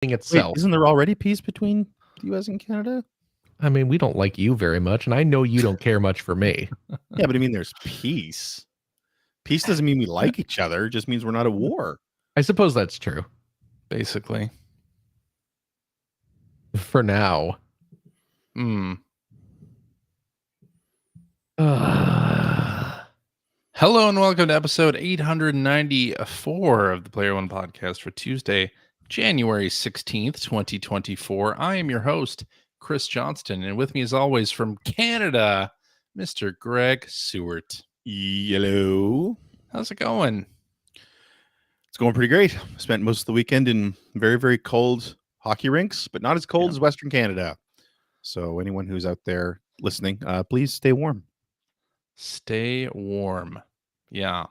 Wait, itself. isn't there already peace between the U.S. and Canada? I mean, we don't like you very much, and I know you don't care much for me. Yeah, but I mean, there's peace. Peace doesn't mean we like each other. It just means we're not at war. I suppose that's true. Basically. For now. Hello and welcome to episode 894 of the Player One podcast for Tuesday, January 16th, 2024. I am your host, Chris Johnston, and with me as always from Canada, Mr. Greg Seward. Hello. How's it going? It's going pretty great. Spent most of the weekend in very, very cold hockey rinks, but not as cold as Western Canada. So anyone who's out there listening, please stay warm. Stay warm. Yeah.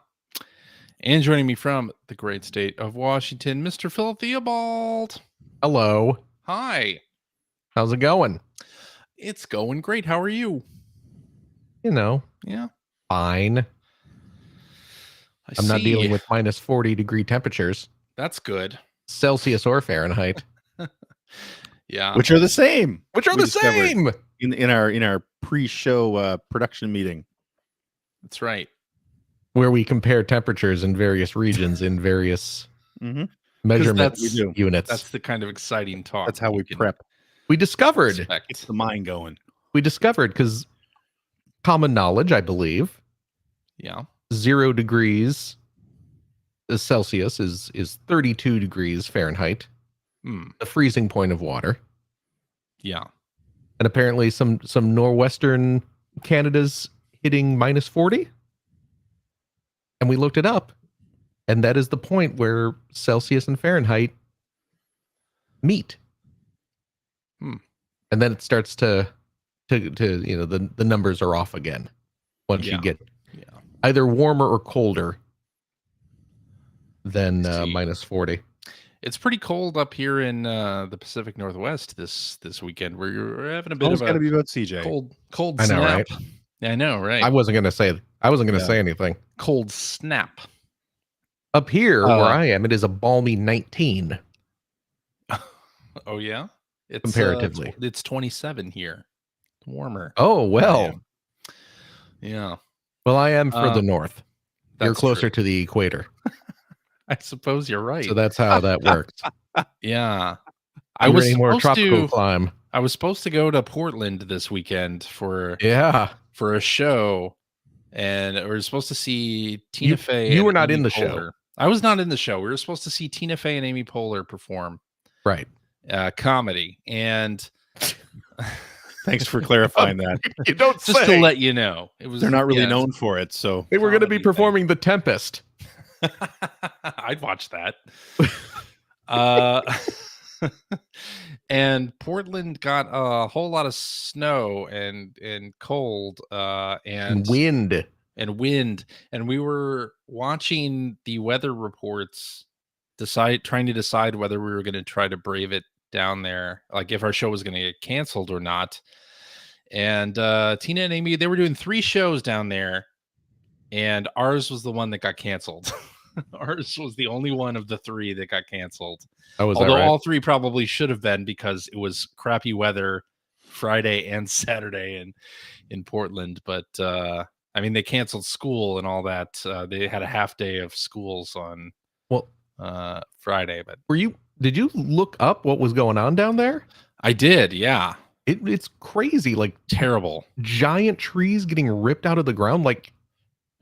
And joining me from the great state of Washington, Mr. Phil Theobald. Hello. Hi. How's it going? It's going great. How are you? You know, Yeah. fine. I'm not dealing with minus 40 degree temperatures. That's good. Celsius or Fahrenheit. Yeah. Which are the same. Which are the same. In our pre-show production meeting. That's right. Where we compare temperatures in various regions in various measurement units. That's the kind of exciting talk. That's how we prep. We discovered. It's the mind going. We discovered, because common knowledge, I believe. Yeah. 0 degrees Celsius is 32 degrees Fahrenheit. The freezing point of water. Yeah. And apparently some northwestern Canada's hitting minus 40. And we looked it up. And that is the point where Celsius and Fahrenheit meet. And then it starts to the numbers are off again. Once you get either warmer or colder than minus 40. It's pretty cold up here in the Pacific Northwest this weekend. We're having a bit of got to be about CJ. Cold I know, snap. right? I know, right? I wasn't gonna say anything. Cold snap. Up here where I am, it is a balmy 19. Oh yeah, it's comparatively. It's 27 here. Warmer. Oh well. Yeah. Well, I am for the north. You're closer to the equator. I suppose you're right. So that's how that works. Yeah. I was more tropical climb. I was supposed to go to Portland this weekend for a show, and we were supposed to see Tina Fey. You were not in the show. I was not in the show. We were supposed to see Tina Fey and Amy Poehler perform. Right. Comedy. And thanks for clarifying that. You don't just to let you know. They're not really known for it, so they were going to be performing The Tempest. I'd watch that. And Portland got a whole lot of snow and cold and wind. And we were watching the weather reports, trying to decide whether we were going to try to brave it down there, like if our show was going to get canceled or not. And Tina and Amy, they were doing 3 shows down there, and ours was the one that got canceled. Ours was the only one of the 3 that got canceled. Although all 3 probably should have been, because it was crappy weather Friday and Saturday in Portland. But I mean, they canceled school and all that. They had a half day of schools on Friday. But did you look up what was going on down there? I did. Yeah. It's crazy. Like, terrible. Giant trees getting ripped out of the ground. Like,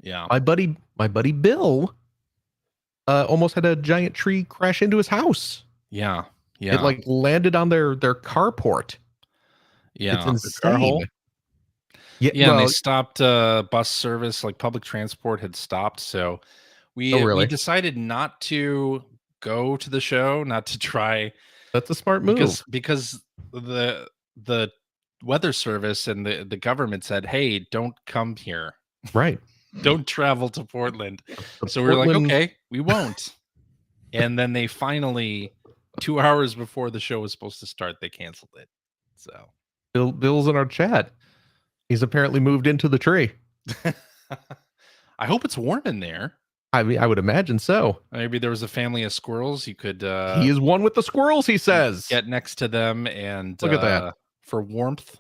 yeah. My buddy Bill almost had a giant tree crash into his house. Yeah. It like landed on their carport. Yeah. It's insane. And they stopped bus service, like public transport had stopped. So we decided not to go to the show, not to try. That's a smart move. Because the weather service and the government said, hey, don't come here. Right. Don't travel to Portland. So we were like, okay, we won't. And then they finally, 2 hours before the show was supposed to start, they canceled it. So Bill's in our chat. He's apparently moved into the tree. I hope it's warm in there. I mean, I would imagine so. Maybe there was a family of squirrels. You could He is one with the squirrels, he says. get next to them and Look at that. for warmth.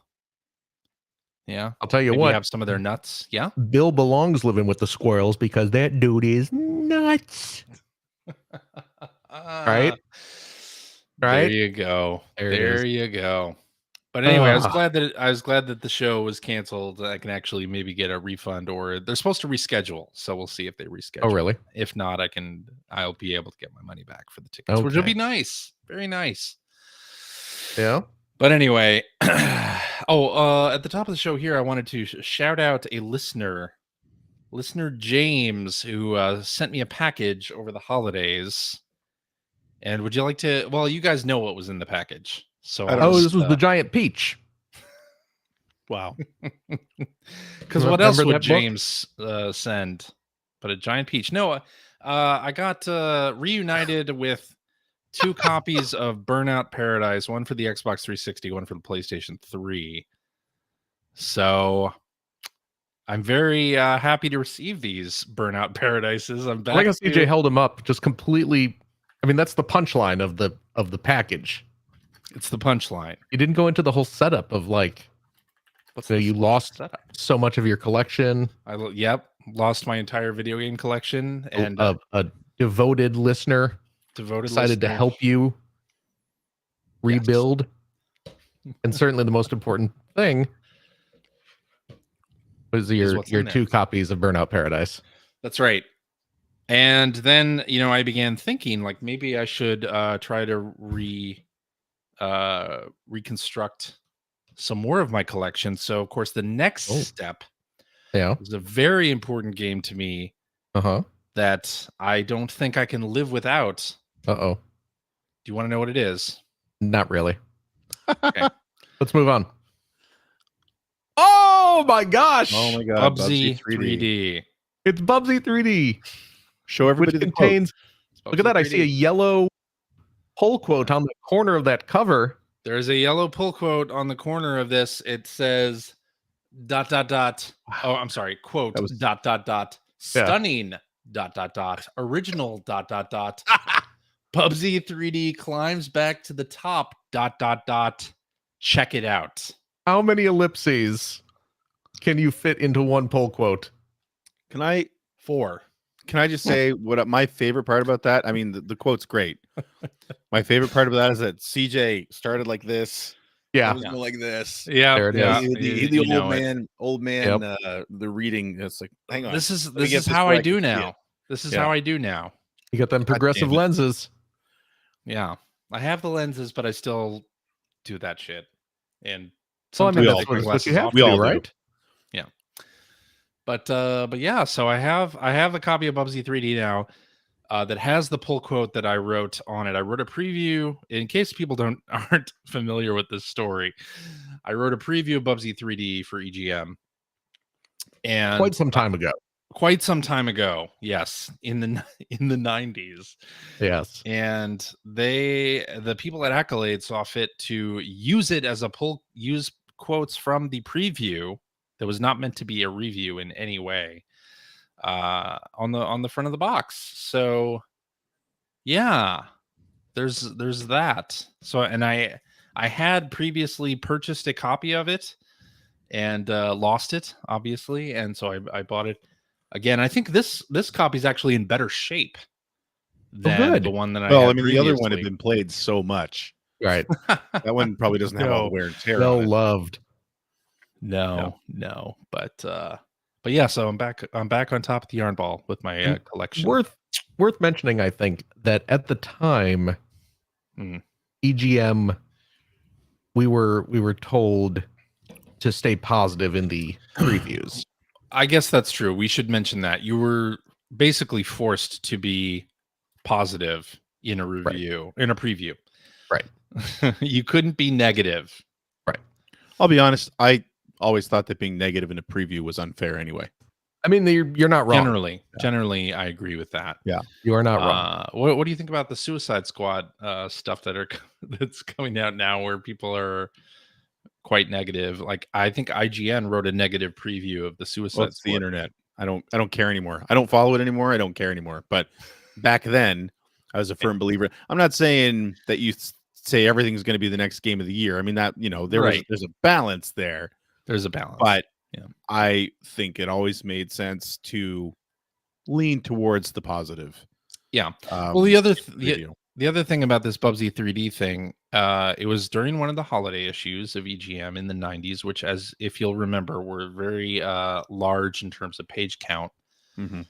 Yeah. I'll tell you Maybe what. have some of their nuts. Yeah. Bill belongs living with the squirrels because that dude is nuts. Right? There Right? you go. There it There is. you go. But anyway, I was Ah. glad that the show was canceled. I can actually maybe get a refund, or they're supposed to reschedule. So we'll see if they reschedule. Oh, really? If not, I'll be able to get my money back for the tickets, which will Okay. be nice. Very nice. Yeah. But anyway, at the top of the show here, I wanted to shout out a listener James, who sent me a package over the holidays. And would you like to? Well, you guys know what was in the package. So Oh, this was the giant peach. Wow. because what else Remember would that book? James send but a giant peach? No, I got reunited with 2 copies of Burnout Paradise, one for the Xbox 360, one for the PlayStation 3. So I'm very happy to receive these Burnout Paradises. I'm back. I like how CJ held him up, just completely. I mean, that's the punchline of the package. It's the punchline. You didn't go into the whole setup of like, What's so the you lost setup? so much of your collection. Lost my entire video game collection, and A devoted listener devoted decided to listener. help you rebuild. And certainly the most important thing was your what's in there. 2 copies of Burnout Paradise. That's right. And then, I began thinking like maybe I should try to reconstruct some more of my collection. So of course the next step Yeah. is a very important game to me Uh-huh. that I don't think I can live without. Uh-oh. Do you want to know what it is? Not really. Okay. Let's move on. Oh my gosh. Oh my god. Bubsy 3D. It's Bubsy 3D. Show Which everybody the quote. contains look at that. I see a yellow pull quote on the corner of that cover. There's a yellow pull quote on the corner of this. It says ... Oh, I'm sorry. Quote ... Stunning ... Original ... Bubsy 3D climbs back to the top ... Check it out. How many ellipses can you fit into one pull quote? Can I 4. just say what my favorite part about that? I mean, the quote's great. My favorite part of that is that CJ started like this. Yeah. I was going like this. Yeah, There it yeah. The You know old man, Yep. the reading. It's like, hang on. This is Let me get how where I can do see now. it. This is Yeah. how I do now. You got them progressive damn it. lenses. Yeah, I have the lenses, but I still do that shit. And Well, I mean, sometimes that's I take what my glasses you have off. to We do, all do. right? But yeah, so I have a copy of Bubsy 3D now that has the pull quote that I wrote on it. I wrote a preview in case people aren't familiar with this story. I wrote a preview of Bubsy 3D for EGM, and Quite some time ago. Yes, in the 90s. Yes. And the people at Accolade saw fit to use it as use quotes from the preview that was not meant to be a review in any way on the front of the box. So yeah, there's that. So, and I had previously purchased a copy of it and lost it, obviously, and so I bought it again. I think this copy is actually in better shape than good. the one that I Well, had I mean, the other one had previously. been played so much. Right. That one probably doesn't have all the wear and tear Well on it. loved. No. But yeah, so I'm back on top of the yarn ball with my collection. Worth mentioning, I think, that at the time, EGM, we were told to stay positive in the previews. I guess that's true. We should mention that. You were basically forced to be positive in a review, in a preview. Right. You couldn't be negative. Right. I'll be honest. I always thought that being negative in a preview was unfair anyway. I mean, you're not wrong. Generally, I agree with that. Yeah, you are not wrong. What do you think about the Suicide Squad stuff that's coming out now, where people are quite negative? Like, I think IGN wrote a negative preview of the Suicide Squad. The internet. I don't care anymore. I don't follow it anymore. I don't care anymore. But back then, I was a firm believer. I'm not saying that you say everything's going to be the next game of the year. I mean that, there's a balance there. There's a balance. But yeah. I think it always made sense to lean towards the positive. Yeah. Well, the other thing about this Bubsy 3D thing, it was during one of the holiday issues of EGM in the 90s, which, as if you'll remember, were very large in terms of page count. Mm-hmm.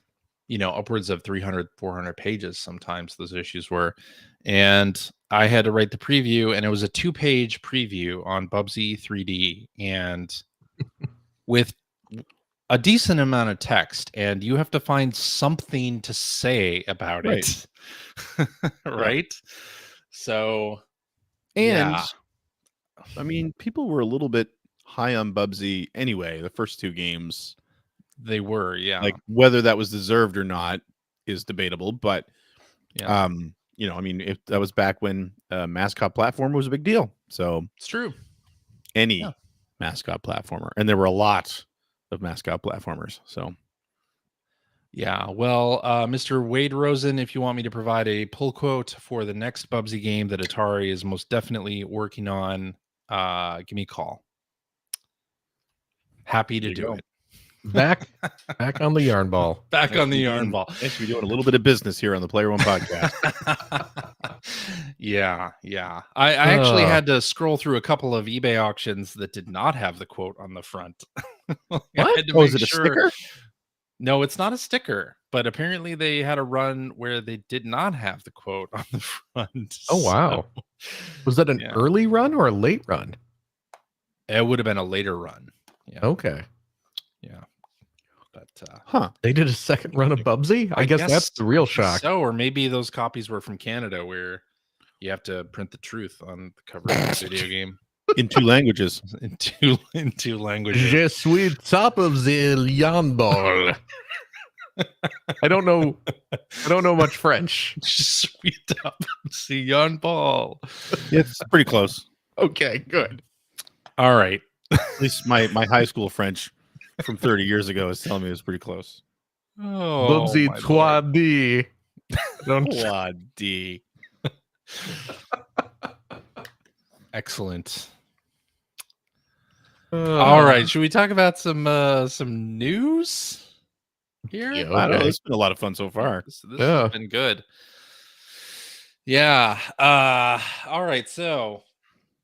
Upwards of 300, 400 pages sometimes those issues were. And I had to write the preview, and it was a 2-page preview on Bubsy 3D, and with a decent amount of text, and you have to find something to say about it. Right? So, and I mean, people were a little bit high on Bubsy anyway. The first 2 games, they were, yeah. Like whether that was deserved or not is debatable, but yeah. I mean, if that was back when mascot platform was a big deal, so it's true. Any mascot platformer, and there were a lot of mascot platformers. So, yeah. Well, Mr. Wade Rosen, if you want me to provide a pull quote for the next Bubsy game that Atari is most definitely working on, give me a call. Happy to do it. Back on the yarn ball. Back on the yarn ball. Thanks for doing a little bit of business here on the Player One podcast. Yeah. I actually had to scroll through a couple of eBay auctions that did not have the quote on the front. What? Is it a sticker? No, it's not a sticker, but apparently they had a run where they did not have the quote on the front. Oh, wow. Was that an early run or a late run? It would have been a later run. Yeah. Okay. Yeah. But they did a second run of Bubsy? I guess that's the real shock. So, or maybe those copies were from Canada where you have to print the truth on the cover of the video game. In 2 languages. In two languages. Je suis top of the yarn ball. I don't know much French. Je suis top of the yarn ball. It's pretty close. Okay, good. All right. At least my high school French from 30 years ago is telling me it was pretty close. Oh, Bubsy 3D. 3D. Excellent. All right, should we talk about some news here? Yeah, I don't know. It's been a lot of fun so far. This has been good. Yeah. All right. So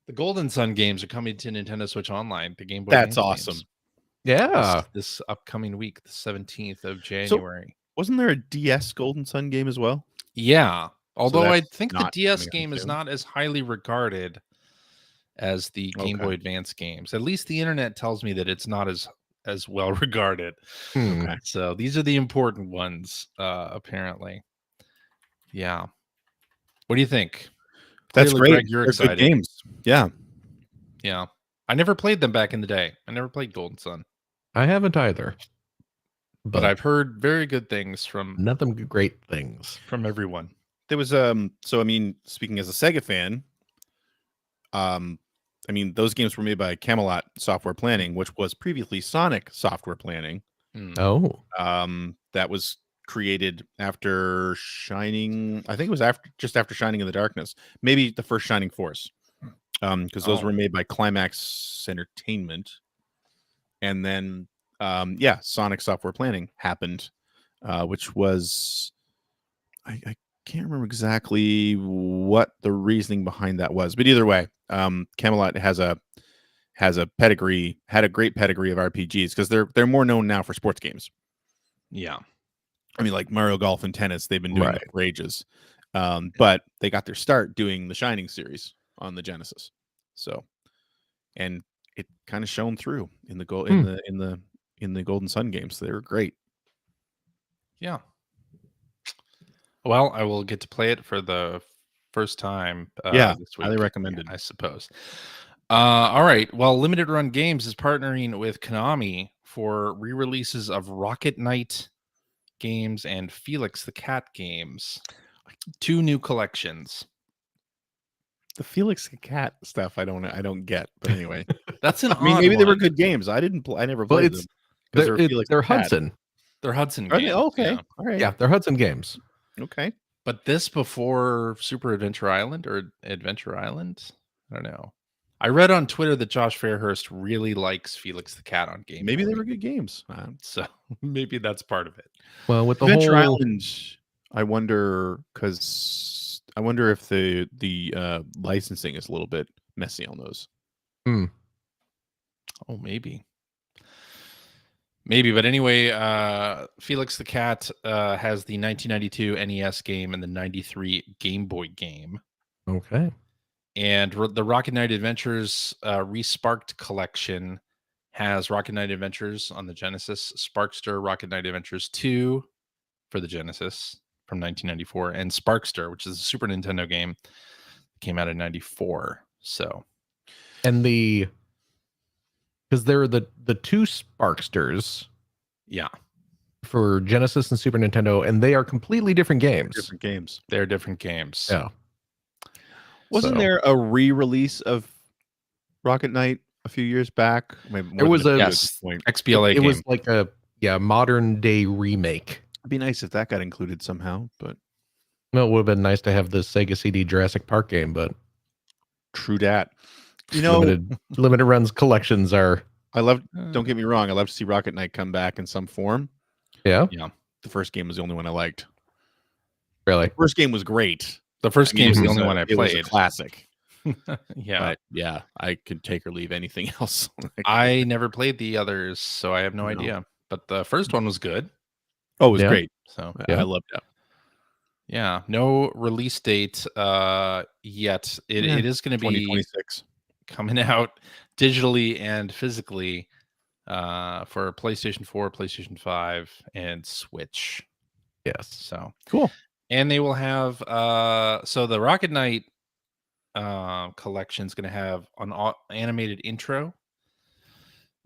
the Golden Sun games are coming to Nintendo Switch Online. The Game Boy. That's awesome. Games. Yeah. This upcoming week, the 17th of January. So, wasn't there a DS Golden Sun game as well? Yeah. Although So I think the DS game is not as highly regarded as the Game Boy Advance games. At least the internet tells me that it's not as well regarded. Okay. So these are the important ones, apparently. Yeah. What do you think? That's Clearly, great. Greg, you're They're excited. good games. Yeah. Yeah. I never played them back in the day. I never played Golden Sun. I haven't either. But I've heard very good things from nothing great things from everyone. There was so I mean, speaking as a Sega fan, I mean, those games were made by Camelot Software Planning, which was previously Sonic Software Planning. Oh. That was created after Shining. I think it was just after Shining in the Darkness. Maybe the first Shining Force. Because those were made by Climax Entertainment. And then Sonic Software Planning happened, which was I can't remember exactly what the reasoning behind that was, but either way, Camelot has a pedigree, had a great pedigree of RPGs because they're more known now for sports games. Yeah, I mean, like Mario Golf and tennis, they've been doing that for ages, but they got their start doing the Shining series on the Genesis. So, and it kind of shone through in the in the Golden Sun games. They were great. Yeah. Well, I will get to play it for the first time. This week. Highly recommended, I suppose. All right. Well, Limited Run Games is partnering with Konami for re-releases of Rocket Knight games and Felix the Cat games. 2 new collections. The Felix the Cat stuff, I don't get. But anyway, that's an. I mean, maybe they were good games. I never played them. They're Hudson. They're Hudson Are games. they? Okay. Yeah. All right. Yeah, they're Hudson games. Okay. But this before Super Adventure Island or Adventure Island? I don't know. I read on Twitter that Josh Fairhurst really likes Felix the Cat on Game Maybe Boy. they were good games. So maybe that's part of it. Well, with the Adventure whole Island, I wonder if the licensing is a little bit messy on those. Oh, maybe. Maybe, but anyway, Felix the Cat has the 1992 NES game and the 93 Game Boy game. Okay. And the Rocket Knight Adventures Resparked collection has Rocket Knight Adventures on the Genesis, Sparkster Rocket Knight Adventures 2 for the Genesis from 1994, and Sparkster, which is a Super Nintendo game, came out in 94. So, And because there are the two Sparksters yeah, for Genesis and Super Nintendo, and they are completely different games. Different games. they're different games. Yeah. Wasn't So- there a re-release of Rocket Knight a few years back? Maybe more There was than a- few at Yes. this point. XBLA It game. was like a modern day remake. It'd be nice if that got included somehow, but Well, it would have been nice to have the Sega CD Jurassic Park game, but true dat. You know, limited runs collections are I love. Don't get me wrong. I love to see Rocket Knight come back in some form. yeah, The first game was the only one I liked. really. The first game was great. The first I mean, game's it the was only a- one I It was a played. classic. Yeah. But yeah, I could take or leave anything else. I never played the others, so I have no No. idea. But the first one was good. Oh, it was Yeah. great. So Yeah. I loved it. yeah, no release date yet. It is going to be 2026. coming out digitally and physically for PlayStation 4, PlayStation 5, and Switch. Yes. So Cool. and they will have so the Rocket Knight collection is going to have an animated intro,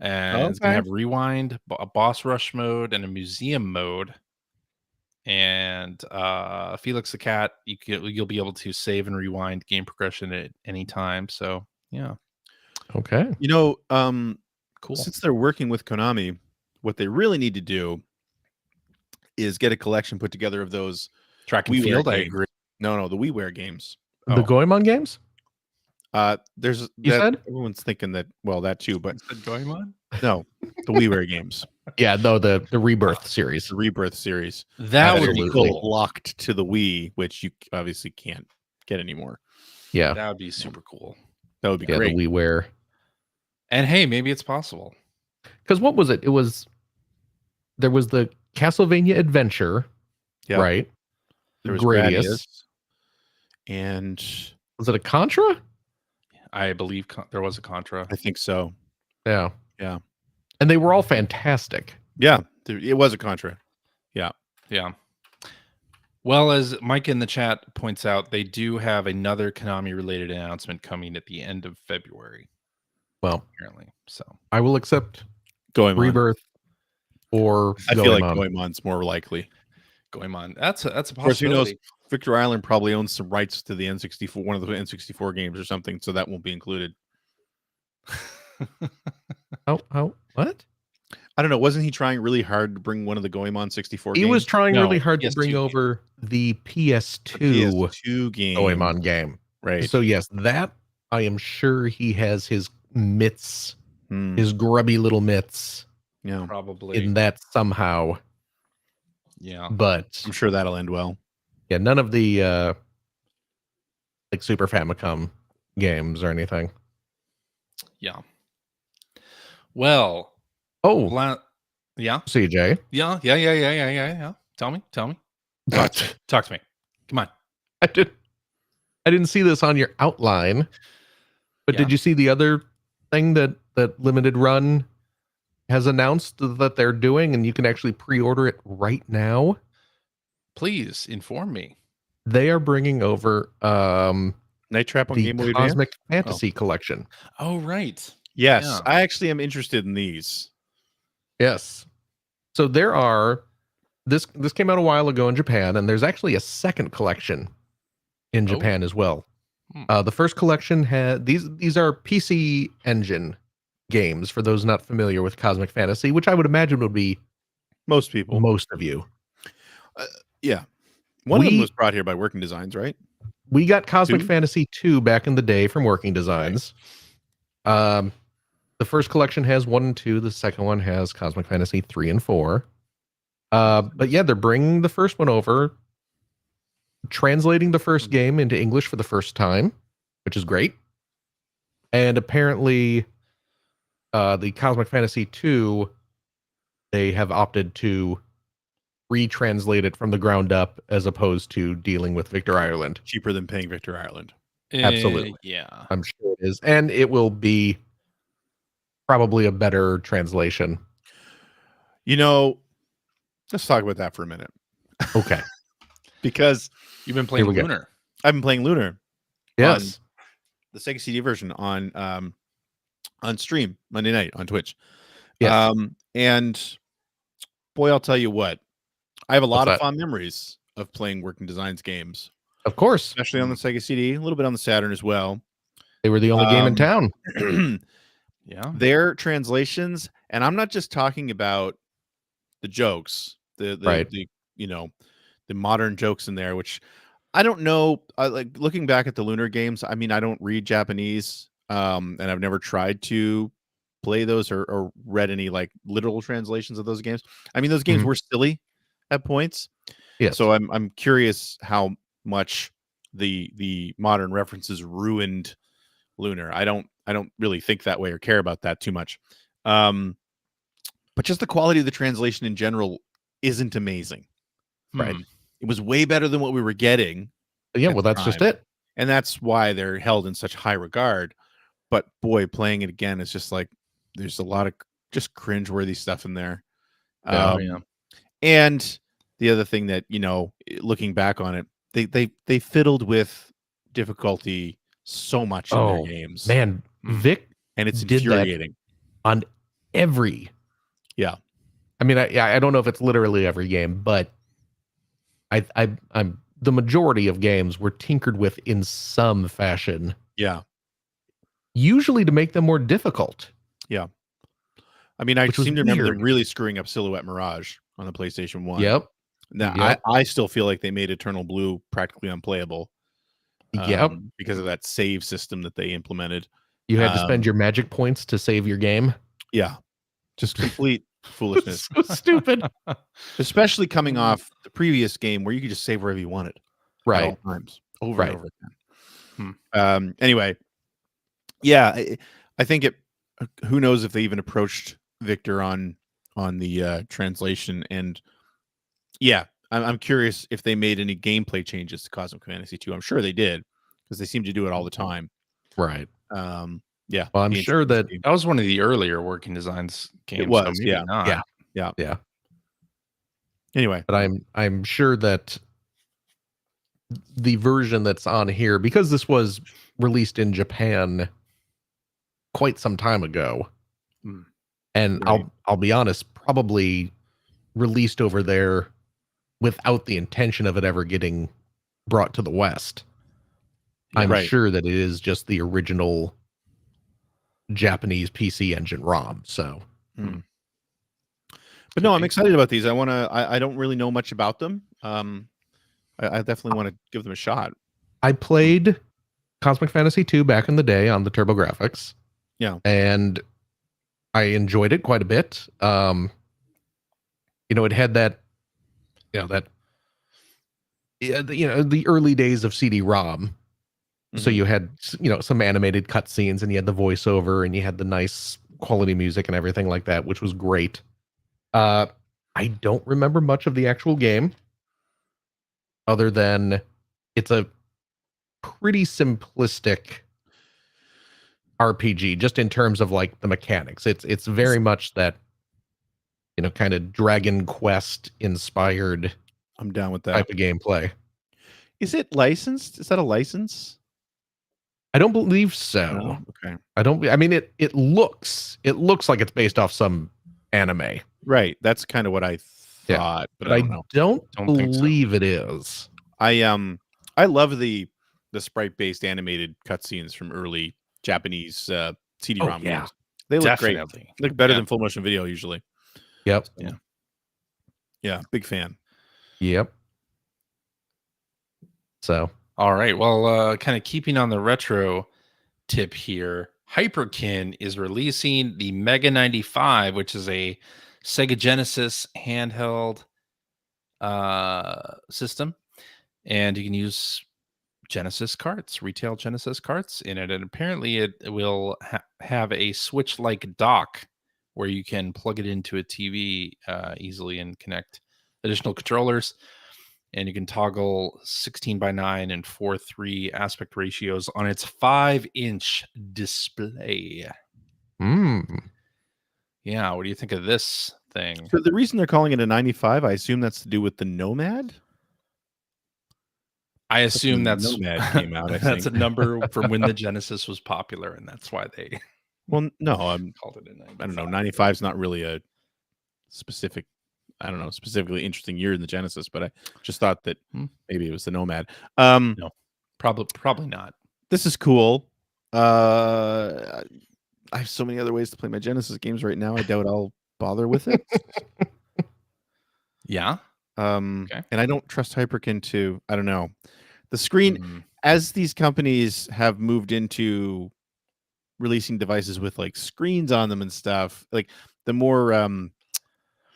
and it's going to Okay. have rewind, a boss rush mode, and a museum mode. And Felix the Cat, you'll be able to save and rewind game progression at any time. So yeah, Okay. You know, cool. since they're working with Konami, what they really need to do is get a collection put together of those. Track and WiiWare field, I games. agree. No, the WiiWare games. The Oh. Goemon games? There's You that, said? everyone's thinking that. Well, that too, but Going on? no, the WiiWare games, Yeah, no, the Rebirth series. the Rebirth series. That would be Absolutely. cool. Locked to the Wii, which you obviously can't get anymore. Yeah. That would be super cool. That would be Yeah, great. the WiiWare. And hey, maybe it's possible. Because what was it? There was the Castlevania Adventure, Yep. right? There was Gradius. Gradius. And Was it a Contra? I believe there was a Contra. I think so. Yeah. Yeah. And they were all fantastic. Yeah, it was a Contra. Yeah. Well, as Mike in the chat points out, they do have another Konami related announcement coming at the end of February, Well, apparently. So I will accept Goemon. Rebirth or I feel like Goemon. Goemon's more likely. going on. That's a Of course, who knows? possibility. Victor Island probably owns some rights to the N64, one of the N64 games or something, so that won't be included. How? What? I don't know. Wasn't he trying really hard to bring one of the Goemon 64 He games? was trying No, really hard to PS2 bring game. over the The PS2 PS2 game. Goemon game. Right. So yes, that I am sure he has his mitts, Hmm, his grubby little mitts yeah. Probably. in that somehow. Yeah. But I'm sure that'll end well. yeah, none of the like Super Famicom games or anything. Yeah. Well, Oh, yeah. CJ. Yeah. Tell me. Talk to me. Come on. I didn't see this on your outline, but Yeah. did you see the other thing that Limited Run has announced that they're doing, and you can actually pre-order it right now? Please inform me. They are bringing over Night Trap on the Game Boy Advance? Cosmic Fantasy collection. Oh, right. Yes, Yeah. I actually am interested in these. Yes. So there are this came out a while ago in Japan, and there's actually a second collection in Oh. Japan as well. Hmm. The first collection had these are PC Engine games for those not familiar with Cosmic Fantasy, which I would imagine would be Most people. Most of you. Yeah. One of them was brought here by Working Designs, right? We got Cosmic 2? Fantasy 2 back in the day from Working Designs. The first collection has 1 and 2. The second one has Cosmic Fantasy 3 and 4. But yeah, they're bringing the first one over, translating the first game into English for the first time, which is great. And apparently, the Cosmic Fantasy 2, they have opted to retranslate it from the ground up as opposed to dealing with Victor Ireland. Cheaper than paying Victor Ireland. Absolutely. Yeah. I'm sure it is. And it will be probably a better translation. Let's talk about that for a minute. Okay. Because you've been playing Lunar. I've been playing Lunar. Yes. The Sega CD version on stream Monday night on Twitch. Yes. And boy, I'll tell you what. I have a lot What's of that? fond memories of playing Working Designs games. Of course. Especially on the Sega CD, a little bit on the Saturn as well. They were the only game in town. Yeah. Their translations, and I'm not just talking about the jokes, the modern jokes in there, which I don't know. Like looking back at the Lunar games, I mean, I don't read Japanese, and I've never tried to play those or read any like literal translations of those games. I mean, those games were silly at points. Yes. So I'm curious how much the modern references ruined Lunar. I don't really think that way or care about that too much. But just the quality of the translation in general isn't amazing. Right. It was way better than what we were getting. Yeah, well, that's just it. And that's why they're held in such high regard. But boy, playing it again, it's just like there's a lot of just cringeworthy stuff in there. Yeah. And the other thing that, looking back on it, they fiddled with difficulty so much in their games. Man, Vic and it's did infuriating that on every. Yeah. I mean, I don't know if it's literally every game, but I'm the majority of games were tinkered with in some fashion. Yeah. Usually to make them more difficult. Yeah. I mean, I seem to remember them really screwing up Silhouette Mirage on the PlayStation 1. Yep. Now, I still feel like they made Eternal Blue practically unplayable. Because of that save system that they implemented. You had to spend your magic points to save your game. Yeah. Just complete foolishness. So stupid. Especially coming off the previous game where you could just save wherever you wanted. Right. At all times. Over and over again. Anyway. Yeah. I think who knows if they even approached Victor on the translation. And yeah, I'm curious if they made any gameplay changes to Cosmic Fantasy 2. I'm sure they did because they seem to do it all the time. Right. Yeah. Well, I'm sure that was one of the earlier Working Designs games. It was. So maybe not. Yeah. Anyway, but I'm sure that the version that's on here, because this was released in Japan quite some time ago, and right. I'll be honest, probably released over there without the intention of it ever getting brought to the West. I'm sure that it is just the original Japanese PC Engine ROM. So, but no, I'm excited about these. I don't really know much about them. I definitely want to give them a shot. I played Cosmic Fantasy 2 back in the day on the TurboGrafx. Yeah. And I enjoyed it quite a bit. It had that, the early days of CD-ROM. So you had, some animated cutscenes, and you had the voiceover, and you had the nice quality music and everything like that, which was great. I don't remember much of the actual game, other than it's a pretty simplistic RPG, just in terms of like the mechanics. It's very much that, kind of Dragon Quest inspired. I'm down with that type of gameplay. Is it licensed? Is that a license? I don't believe so. Oh, okay. I mean, it looks like it's based off some anime. Right. That's kind of what I thought, but I don't believe it is. I love the sprite-based animated cutscenes from early Japanese CD-ROM games. They look great. Look better than full motion video usually. Yep. So, Yeah, big fan. Yep. So All right. Well, kind of keeping on the retro tip here, Hyperkin is releasing the Mega 95, which is a Sega Genesis handheld system, and you can use Genesis carts, retail Genesis carts in it, and apparently it will have a Switch-like dock where you can plug it into a TV easily and connect additional controllers. And you can toggle 16:9 and 4:3 aspect ratios on its 5-inch display. Yeah, what do you think of this thing? So the reason they're calling it a 95, I assume that's to do with the Nomad. I assume that's Nomad came out. I that's a think. number from when the Genesis was popular, and that's why they Well, no, I'm. called it a 95. I don't know. 95 is not really a specific. I don't know, specifically interesting year in the Genesis, but I just thought that maybe it was the Nomad. No, probably not. This is cool. I have so many other ways to play my Genesis games right now. I doubt I'll bother with it. Yeah. Okay. And I don't trust Hyperkin to. I don't know. The screen, as these companies have moved into releasing devices with like screens on them and stuff, like the more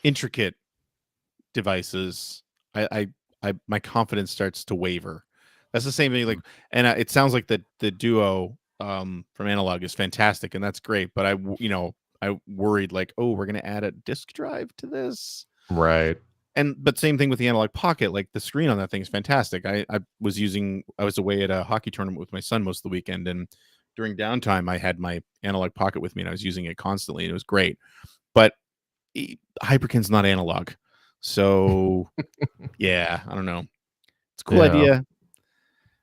intricate devices, I my confidence starts to waver. That's the same thing. Like, and it sounds like the Duo from Analog is fantastic, and that's great. But I worried like, oh, we're gonna add a disk drive to this, right. But same thing with the Analog Pocket. Like the screen on that thing is fantastic. I was away at a hockey tournament with my son most of the weekend, and during downtime, I had my Analog Pocket with me, and I was using it constantly, and it was great. But Hyperkin's not analog, so yeah, I don't know. It's a cool idea.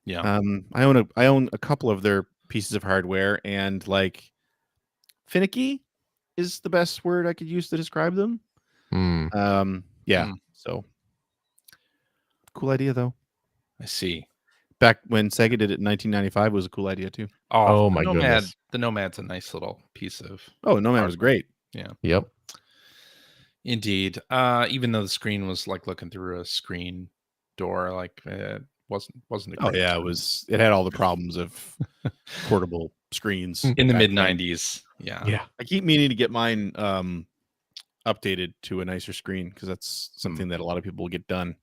Yeah. I own a couple of their pieces of hardware, and like finicky is the best word I could use to describe them. Yeah. So cool idea though. I see. Back when Sega did it in 1995 was a cool idea too. Oh my goodness. The Nomad's a nice little piece of. Oh, Nomad was great. Yeah. Yep. Indeed. Even though the screen was like looking through a screen door, like it wasn't a great yeah, time. it had all the problems of portable screens in the back mid then. 90s. Yeah. Yeah. I keep meaning to get mine updated to a nicer screen because that's something that a lot of people will get done.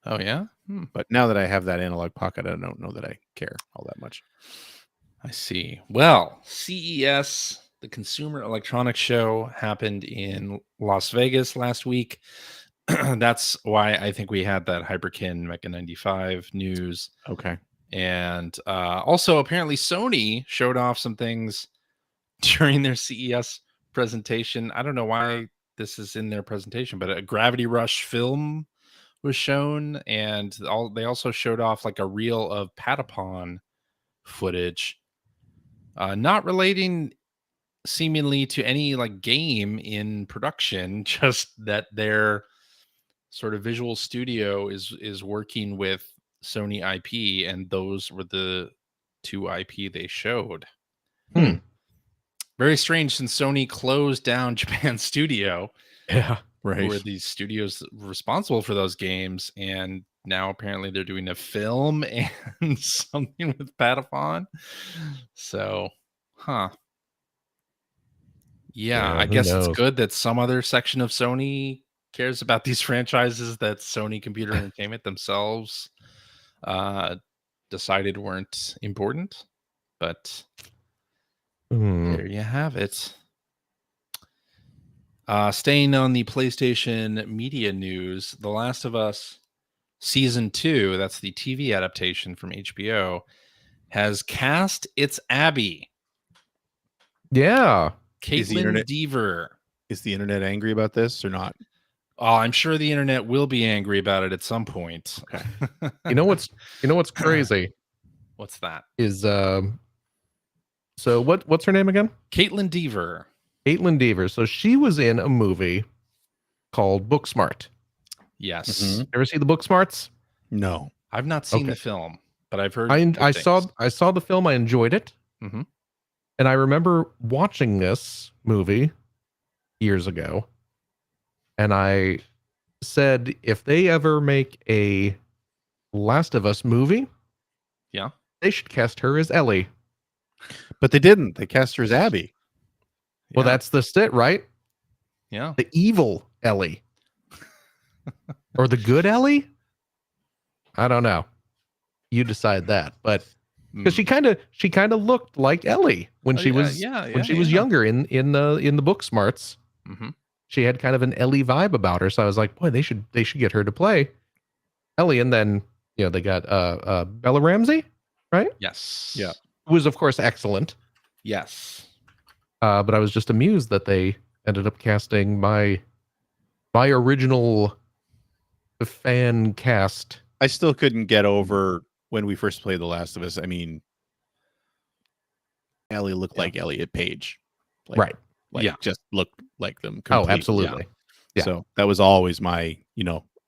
Oh yeah. But now that I have that Analog Pocket, I don't know that I care all that much. I see. Well, CES, the Consumer Electronics Show, happened in Las Vegas last week. That's why I think we had that Hyperkin Mega 95 news. Okay. And also, apparently, Sony showed off some things during their CES presentation. I don't know why this is in their presentation, but a Gravity Rush film was shown, and they also showed off like a reel of Patapon footage, not relating seemingly to any like game in production, just that their sort of visual studio is working with Sony IP, and those were the two IP they showed. Very strange, since Sony closed down Japan Studio. Yeah, right. Who were these studios responsible for those games, and now apparently they're doing a film and something with Patapon. So, yeah, I guess it's good that some other section of Sony cares about these franchises that Sony Computer Entertainment themselves decided weren't important. But there you have it. Staying on the PlayStation media news, The Last of Us Season 2, that's the TV adaptation from HBO, has cast its Abby. Yeah. Caitlin Dever. Is the internet angry about this or not? Oh, I'm sure the internet will be angry about it at some point. Okay. You know what's crazy? What's that? Is so what's her name again? Caitlin Dever. Caitlin Dever. So she was in a movie called Booksmart. Yes. Ever see the Booksmarts? No. I've not seen the film, but I've heard. I saw the film. I enjoyed it. And I remember watching this movie years ago, and I said if they ever make a Last of Us movie, Yeah. they should cast her as Ellie. But they didn't. They cast her as Abby. Well, Yeah. that's the it, right? Yeah. The evil Ellie. Or the good Ellie? I don't know. You decide that. But because she kind of looked like Ellie when she was younger in the book smarts. Mm-hmm. She had kind of an Ellie vibe about her. So I was like, boy, they should get her to play Ellie. And then they got Bella Ramsey, right? Yes. Yeah. Who was of course excellent. Yes. But I was just amused that they ended up casting my original fan cast. I still couldn't get over when we first played The Last of Us. I mean, Ellie looked like Elliot Page. Right. Just looked like them completely. Oh, absolutely. Yeah. So that was always my,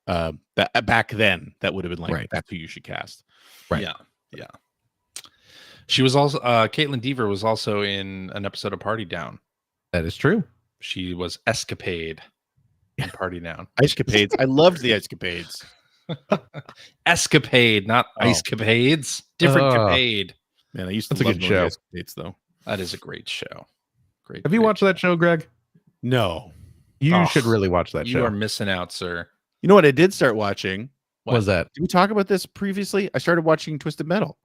back then that would have been like, Right. that's who you should cast. Right. Yeah. Yeah. She was also Caitlin Deaver was also in an episode of Party Down. That is true. She was Escapade in Party Down. Icecapades. I loved the Icecapades. Escapade, not Icecapades. Different capade. Man, I used to That's a love good those show. Icecapades, though. That is a great show. Great. Have you watched that show, Greg? No. You should really watch that You show. are missing out, sir. You know what I did start watching? What was that? Did we talk about this previously? I started watching Twisted Metal.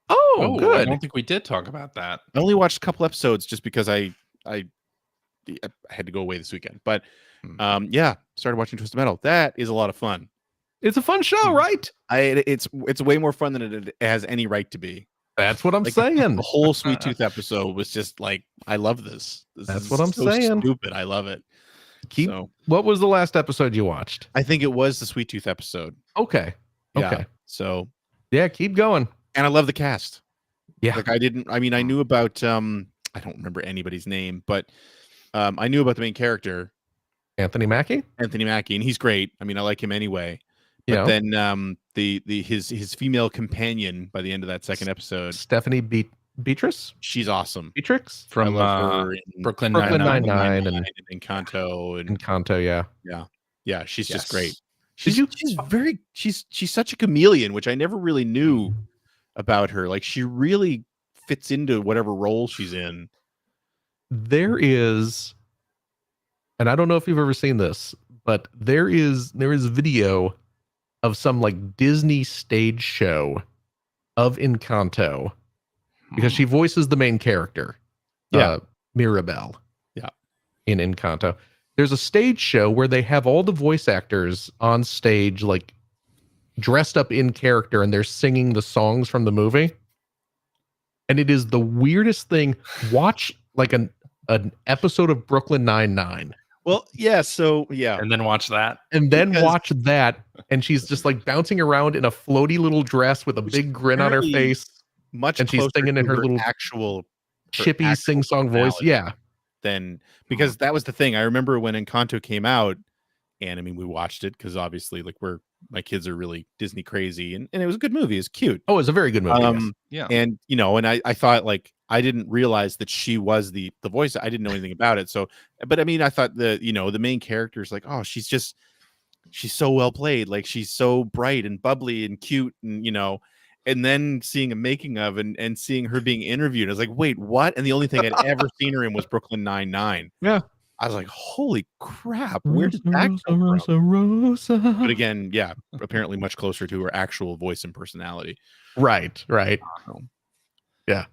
Oh, I good. don't think we did talk about that. I only watched a couple episodes just because I had to go away this weekend. But started watching Twisted Metal. That is a lot of fun. It's a fun show, right? It's way more fun than it has any right to be. That's what I'm saying. The whole Sweet Tooth episode was just like, I love this. That's what I'm saying. Stupid. I love it. What was the last episode you watched? I think it was the Sweet Tooth episode. Okay. Yeah. Okay. So yeah, keep going. And I love the cast. Yeah. Like I knew about I don't remember anybody's name, but I knew about the main character, Anthony Mackie, and he's great. I mean, I like him anyway. But then his female companion by the end of that second episode, Stephanie Beatrice, she's awesome. Beatrix from Brooklyn Nine-Nine and Encanto Encanto, yeah, she's just great. She's such a chameleon, which I never really knew about her. Like, she really fits into whatever role she's in. There is, and I don't know if you've ever seen this, but there is video of some like Disney stage show of Encanto, because she voices the main character, Mirabelle, in Encanto. There's a stage show where they have all the voice actors on stage, like dressed up in character, and they're singing the songs from the movie. And it is the weirdest thing. Watch like an episode of Brooklyn Nine-Nine. Well, yeah, so yeah. And then watch that. And then watch that, and she's just like bouncing around in a floaty little dress with a big grin on her face. And she's singing in her little actual chippy sing-song voice. Yeah. Then, because that was the thing. I remember when Encanto came out, and I mean, we watched it because obviously, like, my kids are really Disney crazy, and it was a good movie. It's cute. Oh, it's a very good movie. Yeah. And and I thought, like, I didn't realize that she was the voice. I didn't know anything about it. So, but I mean, I thought the main character is like, oh, she's so well played. Like, she's so bright and bubbly and cute, and then seeing a making of and seeing her being interviewed, I was like, wait, what? And the only thing I'd ever seen her in was Brooklyn Nine-Nine. Yeah. I was like, holy crap, where did that come from? But again, yeah, apparently much closer to her actual voice and personality. Right. Yeah.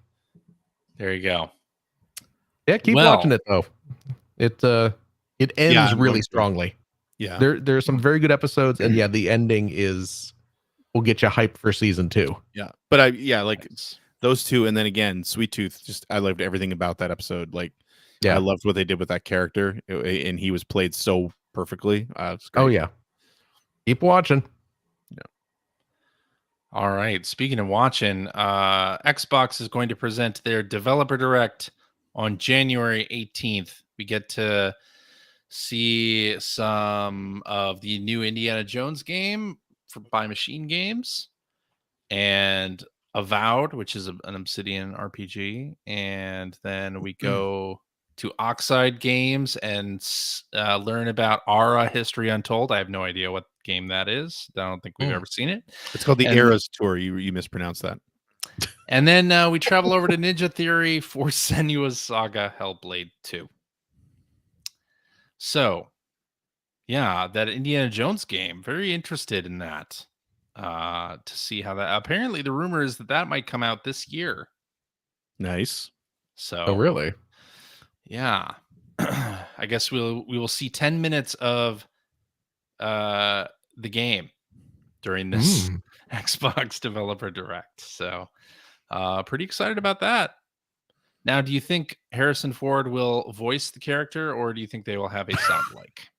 There you go. Yeah, keep watching it though. It ends really strongly. Yeah. There's some very good episodes, and the ending will get you hyped for season 2. Yeah. But those two, and then again, Sweet Tooth, just I loved everything about that episode. Like, I loved what they did with that character, and he was played so perfectly. Oh yeah. Keep watching. Yeah. All right. Speaking of watching, Xbox is going to present their Developer Direct on January 18th. We get to see some of the new Indiana Jones game by Machine Games, and Avowed, which is an Obsidian RPG, and then we go to Oxide Games and learn about Ara History Untold. I have no idea what game that is. I don't think we've ever seen it. It's called the And- Eras Tour. You mispronounced that. And then we travel over to Ninja Theory for Senua's Saga Hellblade 2. So, yeah, that Indiana Jones game. Very interested in that. To see how that. Apparently, the rumor is that might come out this year. Nice. So, Oh, really? yeah. I guess we will see 10 minutes of the game during this Xbox Developer Direct. So, pretty excited about that. Now, do you think Harrison Ford will voice the character, or do you think they will have a sound like?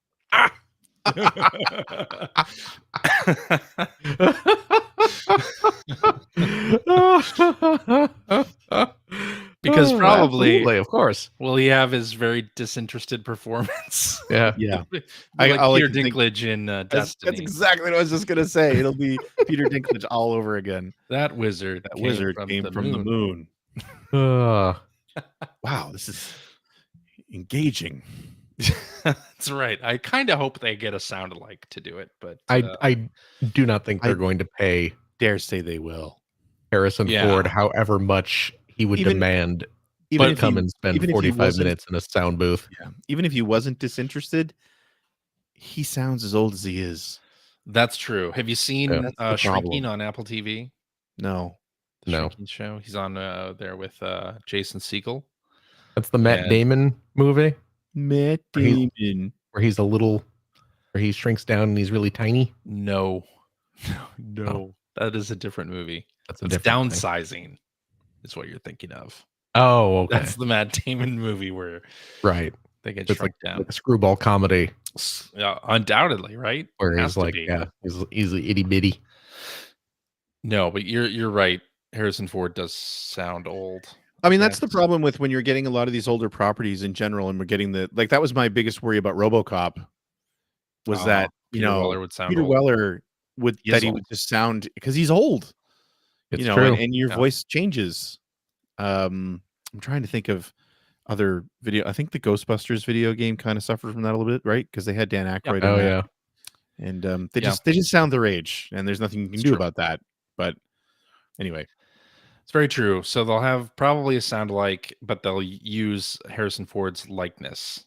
Because probably, absolutely, of course. will he have his very disinterested performance? Yeah. Yeah. Like I like Peter to think- Dinklage in That's Destiny. exactly what I was just gonna say. It'll be Peter Dinklage all over again. That wizard Came from the moon. Uh, Wow, this is engaging. That's right. I kind of hope they get a sound alike to do it, but I do not think they're going to pay Dare say they will. Harrison Yeah. Ford however much he would Even- demand Even to if come he- and spend even if he 45 wasn't- minutes in a sound booth. Yeah. Even if he wasn't disinterested, he sounds as old as he is. that's true. Have you seen Yeah, that's the Shrinking problem. on Apple TV? No. The No. Shrinking show. He's on there with Jason Segel. That's the Matt And- Damon movie Matt Where he- Damon. where he's a little, where he shrinks down and he's really tiny. No, Oh. that is a different movie. That's a It's different thing. downsizing, is what you're thinking of. Oh, okay. That's the Matt Damon movie where right. they get It's shrunk like, down. like a screwball comedy Undoubtedly, right? where Has he's to like, be. yeah, he's itty bitty. No, but you're right. Harrison Ford does sound old. I mean, that's the Yes. problem with when you're getting a lot of these older properties in general, and we're getting that was my biggest worry about RoboCop, was that Peter Weller would sound Peter old. Weller would He is would old. just sound because he's old, It's and, true. and your Yeah. voice changes. I'm trying to think of other video. I think the Ghostbusters video game kind of suffered from that a little bit, right? Because they had Dan Aykroyd. Oh in that. yeah. And they Yeah. just sound their age, and there's nothing you can It's do true. about that. But anyway, It's very true. So they'll have probably a sound alike, but they'll use Harrison Ford's likeness.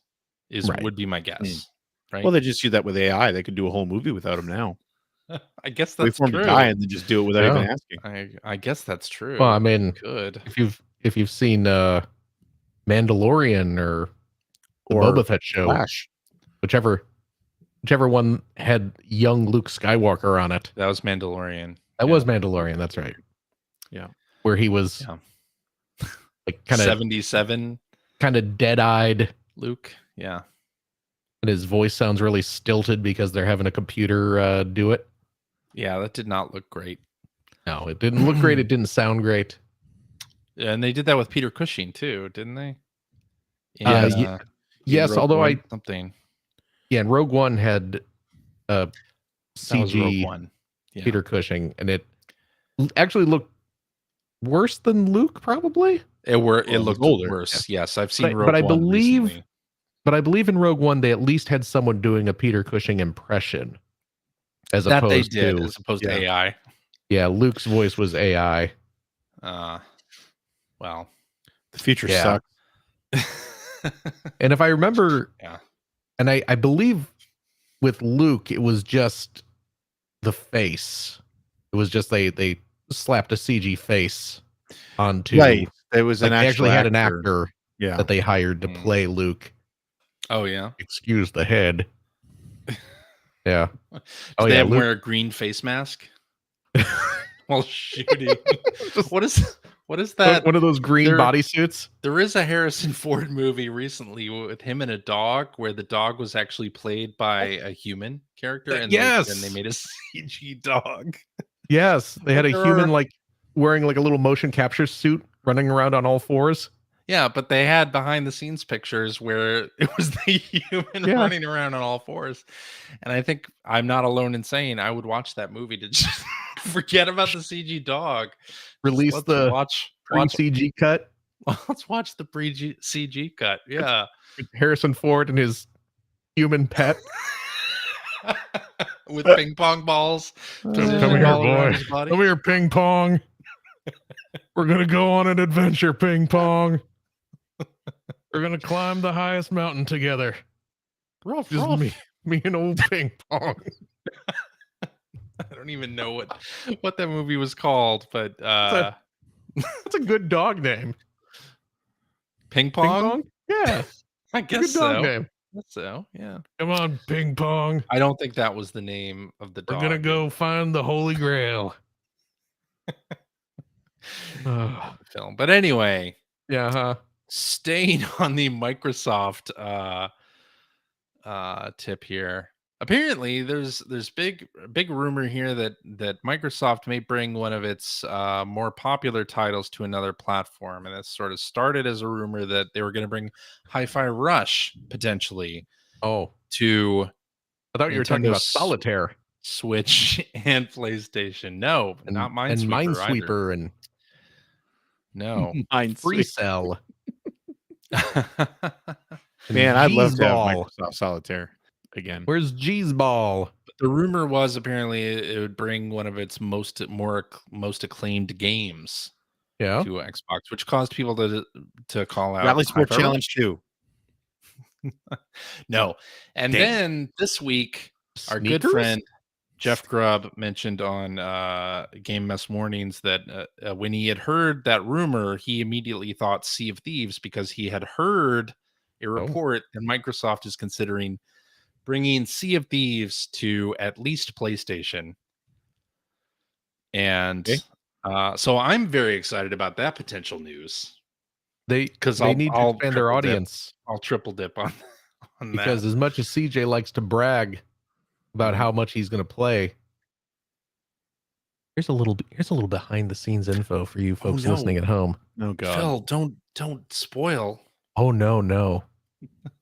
Right. Would be my guess. Right. well, they just do that with AI. They could do a whole movie without him now. I guess Wait that's for him true. to die and then just do it without even Yeah. asking. I guess that's true. Well, I mean, Good. if you've seen Mandalorian or the Or Boba Fett show, Flash. whichever one had young Luke Skywalker on it. That was Mandalorian. That Yeah. was Mandalorian. That's right. Yeah. Where he was Yeah. like kind of 77 dead-eyed, Luke. Yeah. and his voice sounds really stilted because they're having a computer do it. Yeah, that did not look great. No, it didn't look great. It didn't sound great. And they did that with Peter Cushing too, didn't they? Yes, Rogue although One, something. and Rogue One had That was Rogue CG One. Yeah. Peter Cushing, and it actually looked worse than Luke, probably. It was looked older. worse. Yes, I've seen But- Rogue but I One believe- recently. But I believe in Rogue One, they at least had someone doing a Peter Cushing impression, as that they opposed did to as opposed yeah. to AI. yeah, Luke's voice was AI. Well, The future Yeah. sucks. And if I remember, Yeah. and I believe with Luke, it was just the face. It was just they slapped a CG face onto. Right. There was Like an they actual actually had an actor Yeah. that they hired to Mm. play Luke. oh yeah. Excuse the head. Yeah. Do Oh they yeah. have Luke, wear a green face mask while shooting? what is that? one of those green There- bodysuits. There is a Harrison Ford movie recently with him and a dog where the dog was actually played by a human character, and Yes. they made a CG dog. Yes, they had a There human are- like wearing like a little motion capture suit, running around on all fours. Yeah, but they had behind the scenes pictures where it was the human Yeah. running around on all fours. And I think I'm not alone in saying I would watch that movie to just forget about the CG dog. Just Release let's the watch pre CG cut. Let's watch the pre-CG cut. Yeah. Harrison Ford and his human pet. With ping pong balls Come positioned here, all around boy. his body. Come here, ping pong. We're gonna go on an adventure, ping pong. We're gonna climb the highest mountain together. Ruff, Just ruff. me and old ping pong. I don't even know what that movie was called, but That's a good dog name. ping Ping pong? pong? Yeah. I Good guess dog so. name. So, yeah. Come on, ping pong. I don't think that was the name of the dog. We're gonna go find the Holy Grail. film. But anyway, Yeah, huh? staying on the Microsoft tip here. Apparently, there's big rumor here that Microsoft may bring one of its more popular titles to another platform, and it sort of started as a rumor that they were going to bring Hi-Fi Rush potentially to I thought you were talking Nintendo about Solitaire, Switch, and PlayStation. No, not Minesweeper and either. Minesweeper, and No, Free Cell. Man, I'd love to have Ball. Microsoft Solitaire again. Where's G's Ball? The rumor was apparently it would bring one of its most acclaimed games to Xbox, which caused people to call out Rally Sport Hi-Fi Challenge Rush. 2. No. And then this week, our good friend Jeff Grubb mentioned on Game Mess Mornings that when he had heard that rumor, he immediately thought Sea of Thieves, because he had heard a report that Microsoft is considering bringing Sea of Thieves to at least PlayStation. And so I'm very excited about that potential news. They need to expand their audience. I'll triple dip on because that. as much as CJ likes to brag about how much he's going to play, here's a little behind the scenes info for you folks listening at home. Oh God, Phil, don't spoil. Oh no.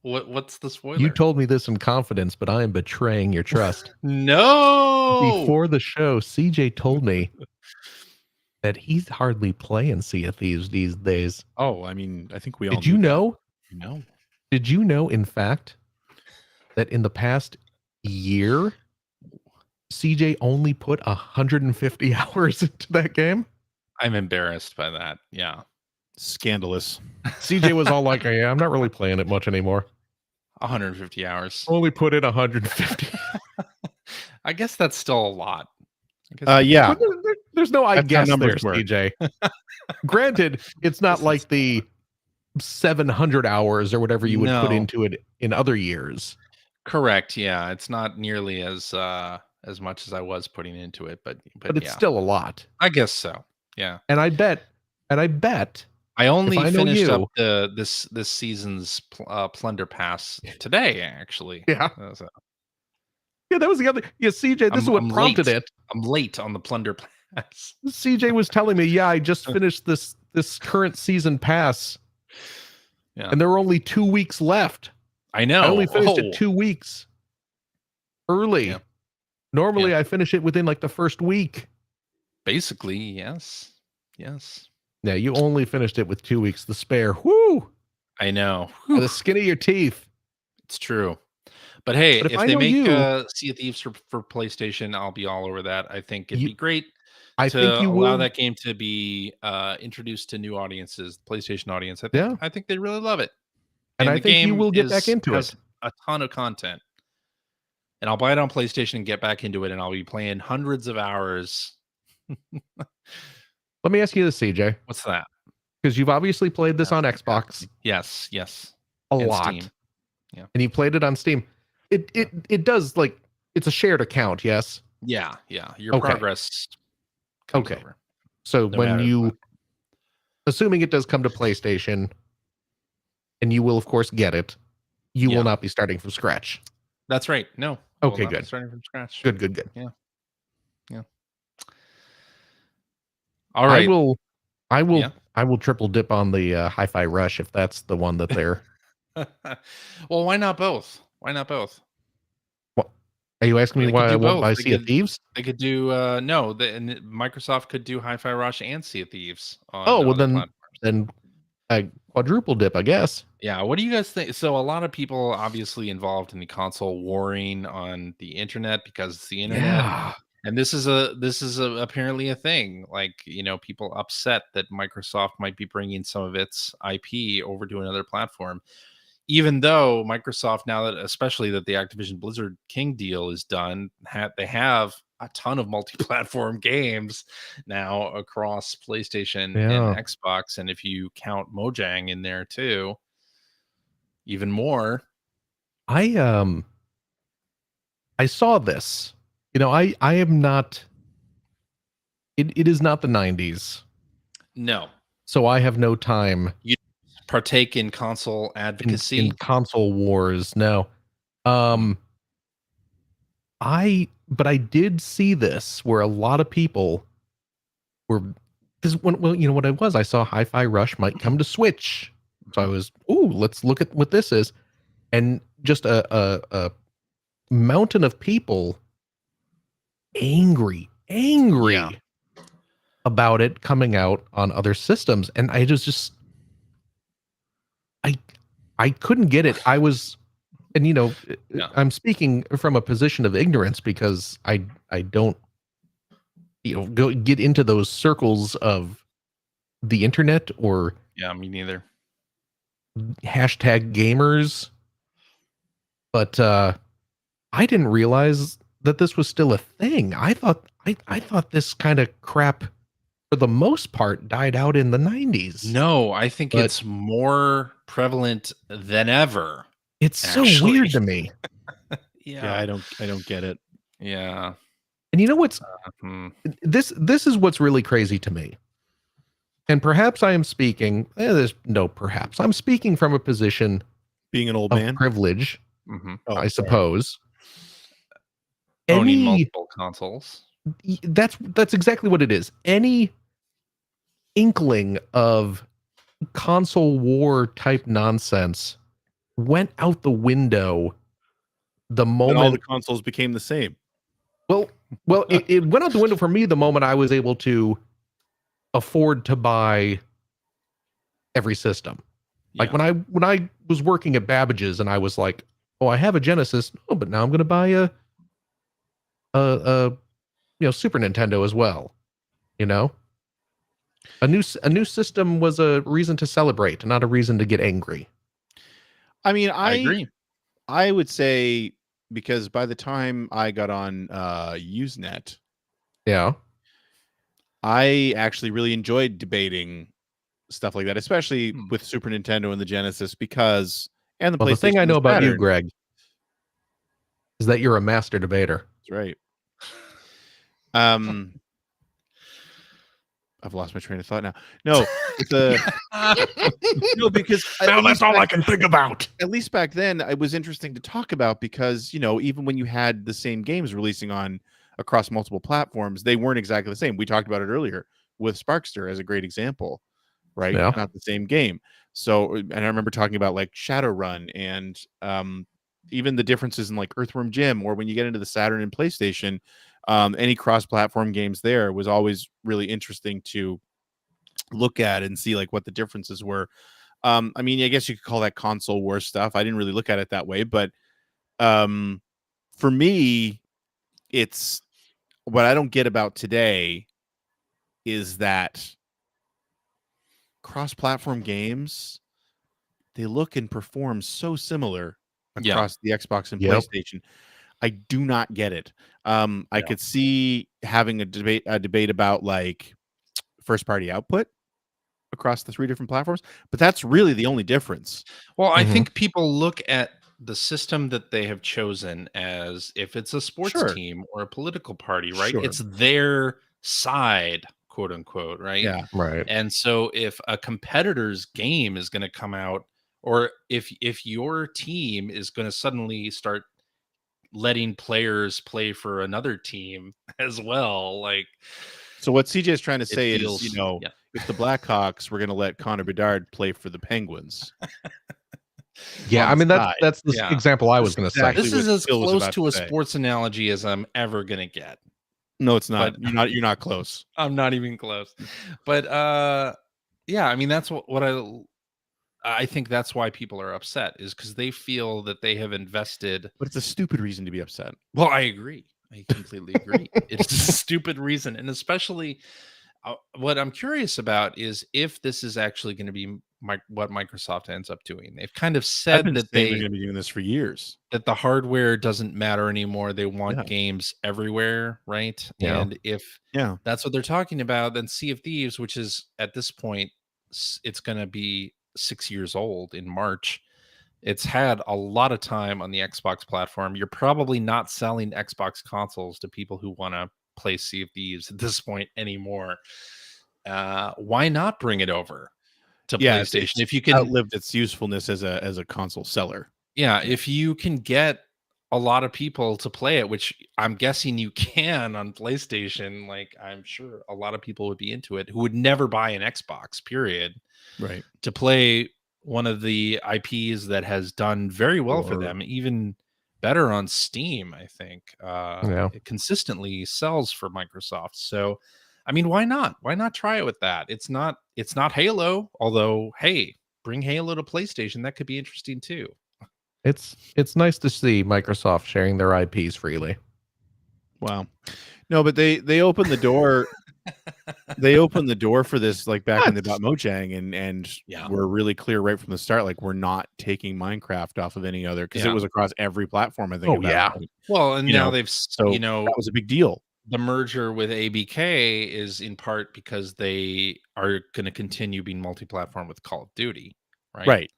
What's the spoiler? You told me this in confidence, but I am betraying your trust. No. Before the show, CJ told me that he's hardly playing Sea of Thieves these days. Oh, I mean, I think we all Did you know? No. Did you know, in fact, that in the past year, CJ only put 150 hours into that game? I'm embarrassed by that. Yeah. Scandalous. CJ was all like, yeah, I'm not really playing it much anymore. 150 hours. Only put in 150. I guess that's still a lot. Yeah. There's no I That's guess how there, numbers work. CJ. Granted, it's not like the 700 hours or whatever you would put into it in other years. Correct. Yeah, it's not nearly as much as I was putting into it, but it's still a lot. I guess so. Yeah. And I bet I only finished up this season's Plunder Pass today, actually. Yeah. Yeah, that was the other. Yeah, CJ, this is what prompted it. I'm late on the Plunder Pass. CJ was telling me, yeah, I just finished this current season pass. Yeah. And there were only 2 weeks left. I know. I only finished it 2 weeks early. Yeah. Normally, I finish it within like the first week. Basically, yes. Yes. Yeah, you only finished it with 2 weeks to spare. Whoo! I know. By the skin of your teeth. It's true. But hey, if they make Sea of Thieves for PlayStation, I'll be all over that. I think it'd be great to allow that game to be introduced to new audiences, PlayStation audience. I think they really love it. And I think you will get back into it. A ton of content. And I'll buy it on PlayStation and get back into it, and I'll be playing hundreds of hours. Let me ask you this, CJ. What's that? Because you've obviously played this on Xbox. Yes. A lot. Steam. Yeah. And you played it on Steam. It does, like, it's a shared account, yes? Yeah. Your progress comes over. So when you, assuming it does come to PlayStation, and you will, of course, get it, you will not be starting from scratch. That's right. No. Okay, good. Starting from scratch. Good. Yeah. All right. I will triple dip on the Hi-Fi Rush if that's the one that they're. Well, why not both? What? Are you asking me why I won't buy Sea of Thieves? They could do Microsoft could do Hi-Fi Rush and Sea of Thieves. Then a quadruple dip, I guess. Yeah, what do you guys think? So a lot of people obviously involved in the console warring on the internet because it's the internet. Yeah. And this is apparently a thing. Like, people upset that Microsoft might be bringing some of its IP over to another platform, even though Microsoft, now that especially that the Activision Blizzard King deal is done, they have a ton of multi-platform games now across PlayStation and Yeah. Xbox, and if you count Mojang in there too, even more. I saw this. I am not. It is not the 90s, No, so I have no time you partake in console advocacy. in console wars. No. Um. But I did see this where a lot of people were, because what I was, I saw Hi-Fi Rush might come to Switch, so I was, let's look at what this is, and just a mountain of people angry Yeah. about it coming out on other systems, and I just I couldn't get it. I was, and Yeah. I'm speaking from a position of ignorance because I don't go get into those circles of the internet or Yeah, me neither. hashtag gamers, but I didn't realize that this was still a thing. I thought this kind of crap for the most part died out in the 90s. No, I think But- it's more prevalent than ever. It's so Actually. weird to me. Yeah, I don't get it. Yeah. And you know what's Hmm. this is what's really crazy to me. And perhaps I am speaking, perhaps I'm speaking from a position Being an old of man. privilege, Hmm. Oh, I sorry. suppose. Owning multiple consoles. That's exactly what it is. Any inkling of console war type nonsense went out the window the When all the moment. consoles became the same. Well, it went out the window for me the moment I was able to afford to buy every system. Like Yeah. when I was working at Babbage's and I was like, oh, I have a Genesis, but now I'm going to buy a Super Nintendo as well. A new system was a reason to celebrate, not a reason to get angry. I mean, I agree. I would say, because by the time I got on Usenet, Yeah. I actually really enjoyed debating stuff like that, especially Hmm. with Super Nintendo and the Genesis, because and the Well, PlayStation. the thing I and know the about you, Saturn. Greg, is that you're a master debater. That's right. I've lost my train of thought now. No, it's no, because Now that's all I can think about. at least back then it was interesting to talk about, because even when you had the same games releasing on across multiple platforms, they weren't exactly the same. We talked about it earlier with Sparkster as a great example, right? Yeah. Not the same game. So, and I remember talking about like Shadowrun and even the differences in like Earthworm Jim, or when you get into the Saturn and PlayStation, any cross-platform games there was always really interesting to look at and see like what the differences were. I mean, I guess you could call that console war stuff. I didn't really look at it that way, but for me, it's what I don't get about today is that cross-platform games, they look and perform so similar across the Xbox and Yep. PlayStation. I do not get it. I Yeah. could see having a debate about like first-party output across the three different platforms, but that's really the only difference. Well, I Mhm. think people look at the system that they have chosen as if it's a sports Sure. team or a political party, right? Sure. It's their side, quote unquote, right? Yeah. Right. And so if a competitor's game is going to come out, or if your team is going to suddenly start letting players play for another team as well, like So what CJ is trying to it say feels, is, yeah. if the Blackhawks were going to let Connor Bedard play for the Penguins, Yeah, on I mean the that's side. that's the Yeah. example I was That's going to say. exactly This what is as Phil was close about to to a say. sports analogy as I'm ever going to get. No, it's not. But- You're not close. I'm not even close. But yeah, I mean that's what I think that's why people are upset, is because they feel that they have invested. But it's a stupid reason to be upset. Well, I agree. I completely agree. It's a stupid reason, and especially what I'm curious about is if this is actually going to be what Microsoft ends up doing. They've kind of I've said been that saying they're going to be doing this for years. that the hardware doesn't matter anymore. They want Yeah. games everywhere, right? Yeah. And if Yeah. that's what they're talking about, then Sea of Thieves, which is at this point, it's going to be 6 years old in March. It's had a lot of time on the Xbox platform. You're probably not selling Xbox consoles to people who want to play Sea of Thieves at this point anymore. Why not bring it over to PlayStation It's if you can? outlived its usefulness as a console seller. Yeah, if you can get a lot of people to play it, which I'm guessing you can on PlayStation, like I'm sure a lot of people would be into it who would never buy an Xbox, period, Right. to play one of the IPs that has done very well for them, even better on Steam, I think. It consistently sells for Microsoft. So, I mean, why not? Why not try it with that? It's not Halo, although hey, bring Halo to PlayStation. That could be interesting too. It's nice to see Microsoft sharing their IPs freely. Wow. No, but they opened the door. They opened the door for this, like back when they bought Mojang, and we're really clear right from the start, like we're not taking Minecraft off of any other, because it was across every platform. I think. Oh yeah. Well, and now they've that was a big deal. The merger with ABK is in part because they are going to continue being multi-platform with Call of Duty, right? Right.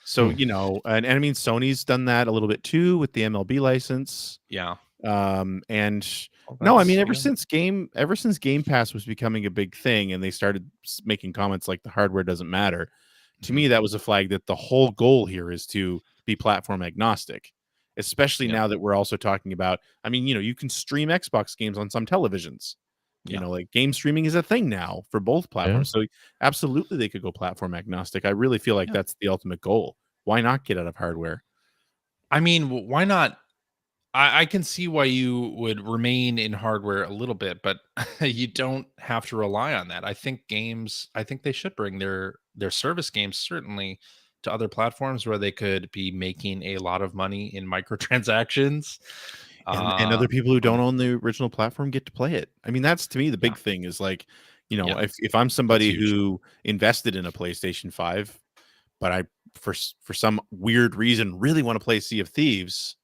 So and I mean Sony's done that a little bit too with the MLB license. Yeah. And no, I mean ever since Game Pass was becoming a big thing, and they started making comments like the hardware doesn't matter. To me, that was a flag that the whole goal here is to be platform agnostic, especially now that we're also talking about. I mean, you can stream Xbox games on some televisions. Like game streaming is a thing now for both platforms. So absolutely they could go platform agnostic. I really feel like that's the ultimate goal. Why not get out of hardware? I mean, why not? I can see why you would remain in hardware a little bit, but you don't have to rely on that. I think they should bring their service games certainly to other platforms where they could be making a lot of money in microtransactions. And other people who don't own the original platform get to play it. I mean, that's to me the big thing is like, if I'm somebody who invested in a PlayStation 5, but I for some weird reason really want to play Sea of Thieves,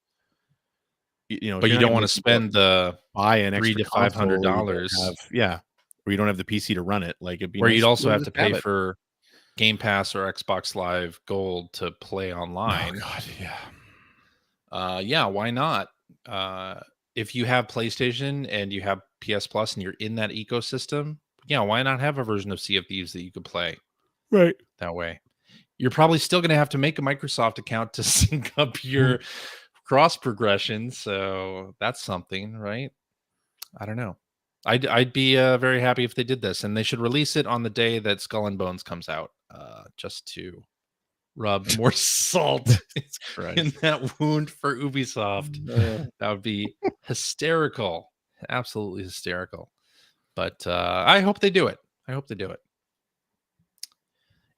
but you don't want to spend the buy an $300 to $500, or you don't have the PC to run it. Like it'd be where nice you'd also have just to pay for Game Pass or Xbox Live Gold to play online. Oh God, why not? If you have PlayStation and you have PS Plus and you're in that ecosystem, why not have a version of Sea of Thieves that you could play right that way? You're probably still going to have to make a Microsoft account to sync up your cross progression, so that's something, right? I don't know. I'd be very happy if they did this, and they should release it on the day that Skull and Bones comes out, just to rub more salt in that wound for Ubisoft. That would be hysterical, absolutely hysterical. But I hope they do it.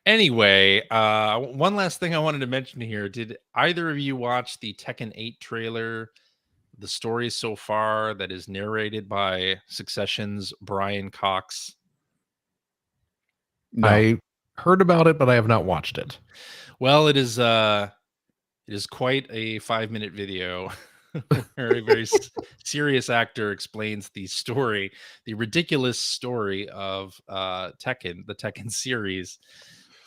Anyway, one last thing I wanted to mention here. Did either of you watch the Tekken 8 trailer? The story so far that is narrated by Succession's Brian Cox? No. I heard about it, but I have not watched it. Well, it is quite a 5-minute video where a very serious actor explains the story, the ridiculous story of Tekken, the Tekken series,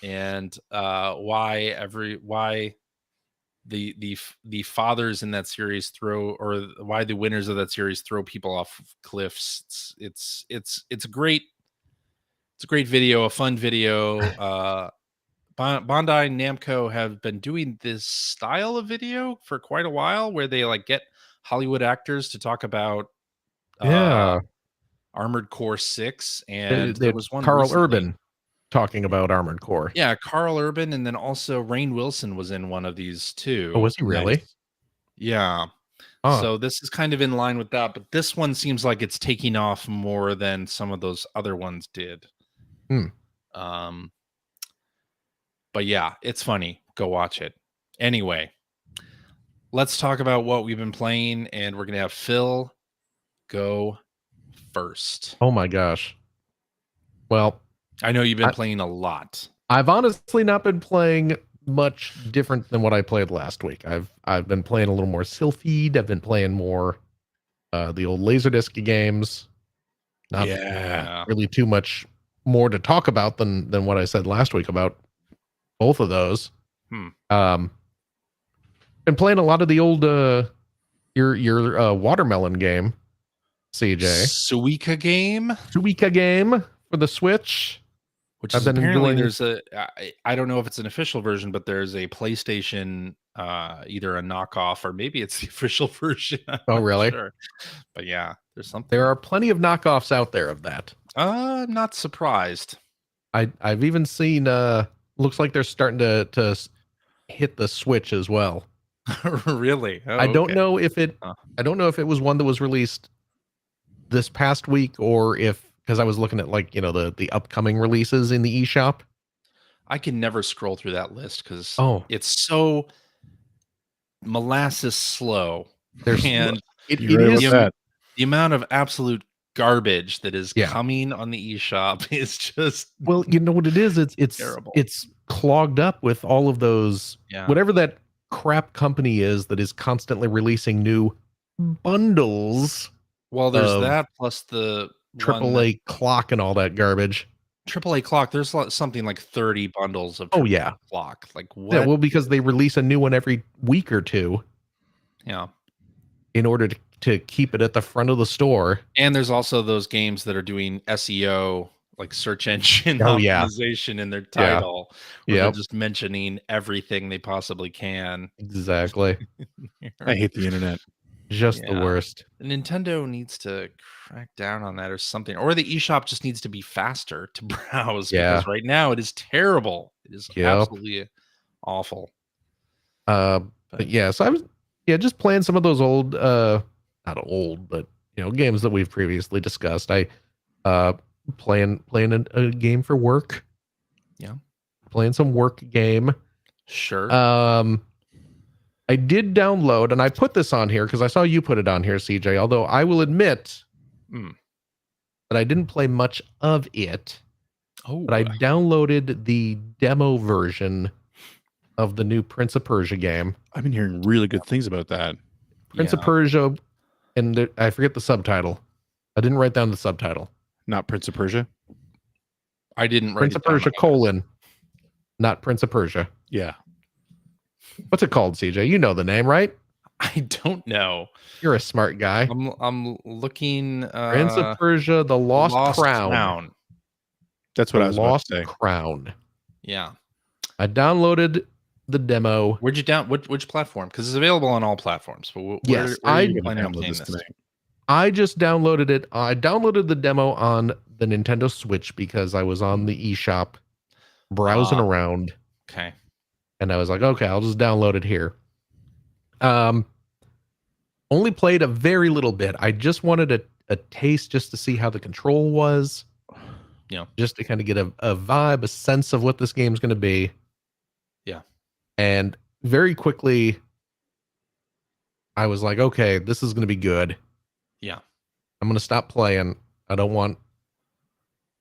and why the fathers in that series why the winners of that series throw people off of cliffs. It's a great video, a fun video. Bandai Namco have been doing this style of video for quite a while, where they like get Hollywood actors to talk about Armored Core 6, and there was one Carl recently. Urban talking about Armored Core. Yeah, Carl Urban, and then also Rainn Wilson was in one of these too. Oh, was he really? Nice. Yeah. So this is kind of in line with that, but this one seems like it's taking off more than some of those other ones did. But yeah, it's funny. Go watch it. Anyway, let's talk about what we've been playing, and we're gonna have Phil go first. Oh my gosh. Well, I know you've been playing a lot. I've honestly not been playing much different than what I played last week. I've been playing a little more Sylphied. I've been playing more the old Laserdisc games. Not really too much more to talk about than what I said last week about both of those. Been playing a lot of the old your watermelon game, CJ. Suika game for the Switch. Which is apparently there's I don't know if it's an official version, but there's a PlayStation, either a knockoff or maybe it's the official version. Oh, really? Sure. But yeah, there's something. There are plenty of knockoffs out there of that. I'm not surprised. I've even seen looks like they're starting to hit the Switch as well. Really? Oh, I don't know if it was one that was released this past week or if, because I was looking at the upcoming releases in the eShop. I can never scroll through that list because it's so molasses slow. And it is the amount of absolute garbage that is coming on the eShop is just you know what it is? It's terrible. It's clogged up with all of those whatever that crap company is that is constantly releasing new bundles. Well, there's that plus the AAA clock and all that garbage. AAA clock, there's something like 30 bundles of clock. Like what? Yeah, well, because they release a new one every week or two. Yeah. In order to keep it at the front of the store. And there's also those games that are doing SEO, like search engine optimization in their title. Where they're just mentioning everything they possibly can. Exactly. I hate the internet. Just the worst. Nintendo needs to crack down on that or something. Or the eShop just needs to be faster to browse. Because right now it is terrible. It is absolutely awful. But yeah, so I was just playing some of those old not old, but games that we've previously discussed. I playing a game for work. Yeah. Playing some work game. Sure. I did download, and I put this on here because I saw you put it on here, CJ, although I will admit that I didn't play much of it. But I downloaded the demo version of the new Prince of Persia game. I've been hearing really good things about that. Prince of Persia, and I forget the subtitle. I didn't write down the subtitle. Not Prince of Persia? I didn't write Prince of Persia, not Prince of Persia. Yeah. What's it called, CJ? You know the name, right? I don't know. You're a smart guy. I'm looking. Prince of Persia, the Lost Crown. That's what I was about to say. Crown. Yeah. I downloaded the demo. Where'd you which platform? Because it's available on all platforms. But where I are you planning on playing this? I just downloaded it. I downloaded the demo on the Nintendo Switch because I was on the eShop browsing around. Okay. And I was like, okay, I'll just download it here. Only played a very little bit. I just wanted a taste just to see how the control was. Just to kind of get a vibe, a sense of what this game's going to be. Yeah. And very quickly, I was like, okay, this is going to be good. Yeah. I'm going to stop playing. I don't want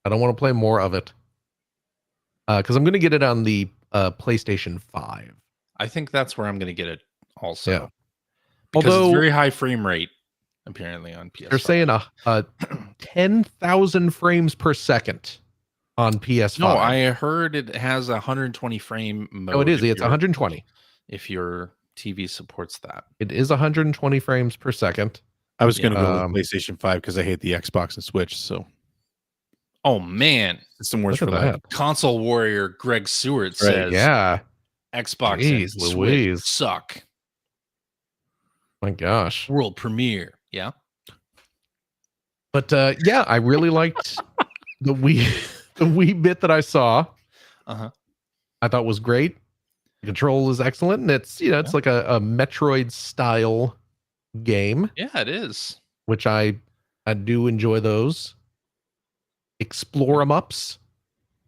to play more of it. Because I'm going to get it on the PlayStation 5. I think that's where I'm going to get it also. Yeah. Because it's very high frame rate, apparently, on PS5. They're saying a 10,000 frames per second on PS5. No, I heard it has a 120 frame mode. Oh, it is. It's 120. If your TV supports that. It is 120 frames per second. I was going to go with PlayStation 5 because I hate the Xbox and Switch. So, oh man, it's some worse for that. Console warrior Greg Seward says, "Yeah, Xbox and Switch suck." My gosh, world premiere, yeah. But yeah, I really liked the wee bit that I saw. I thought was great. The control is excellent, and it's it's like a Metroid style game. Yeah, it is. Which I do enjoy those. Explore 'em ups,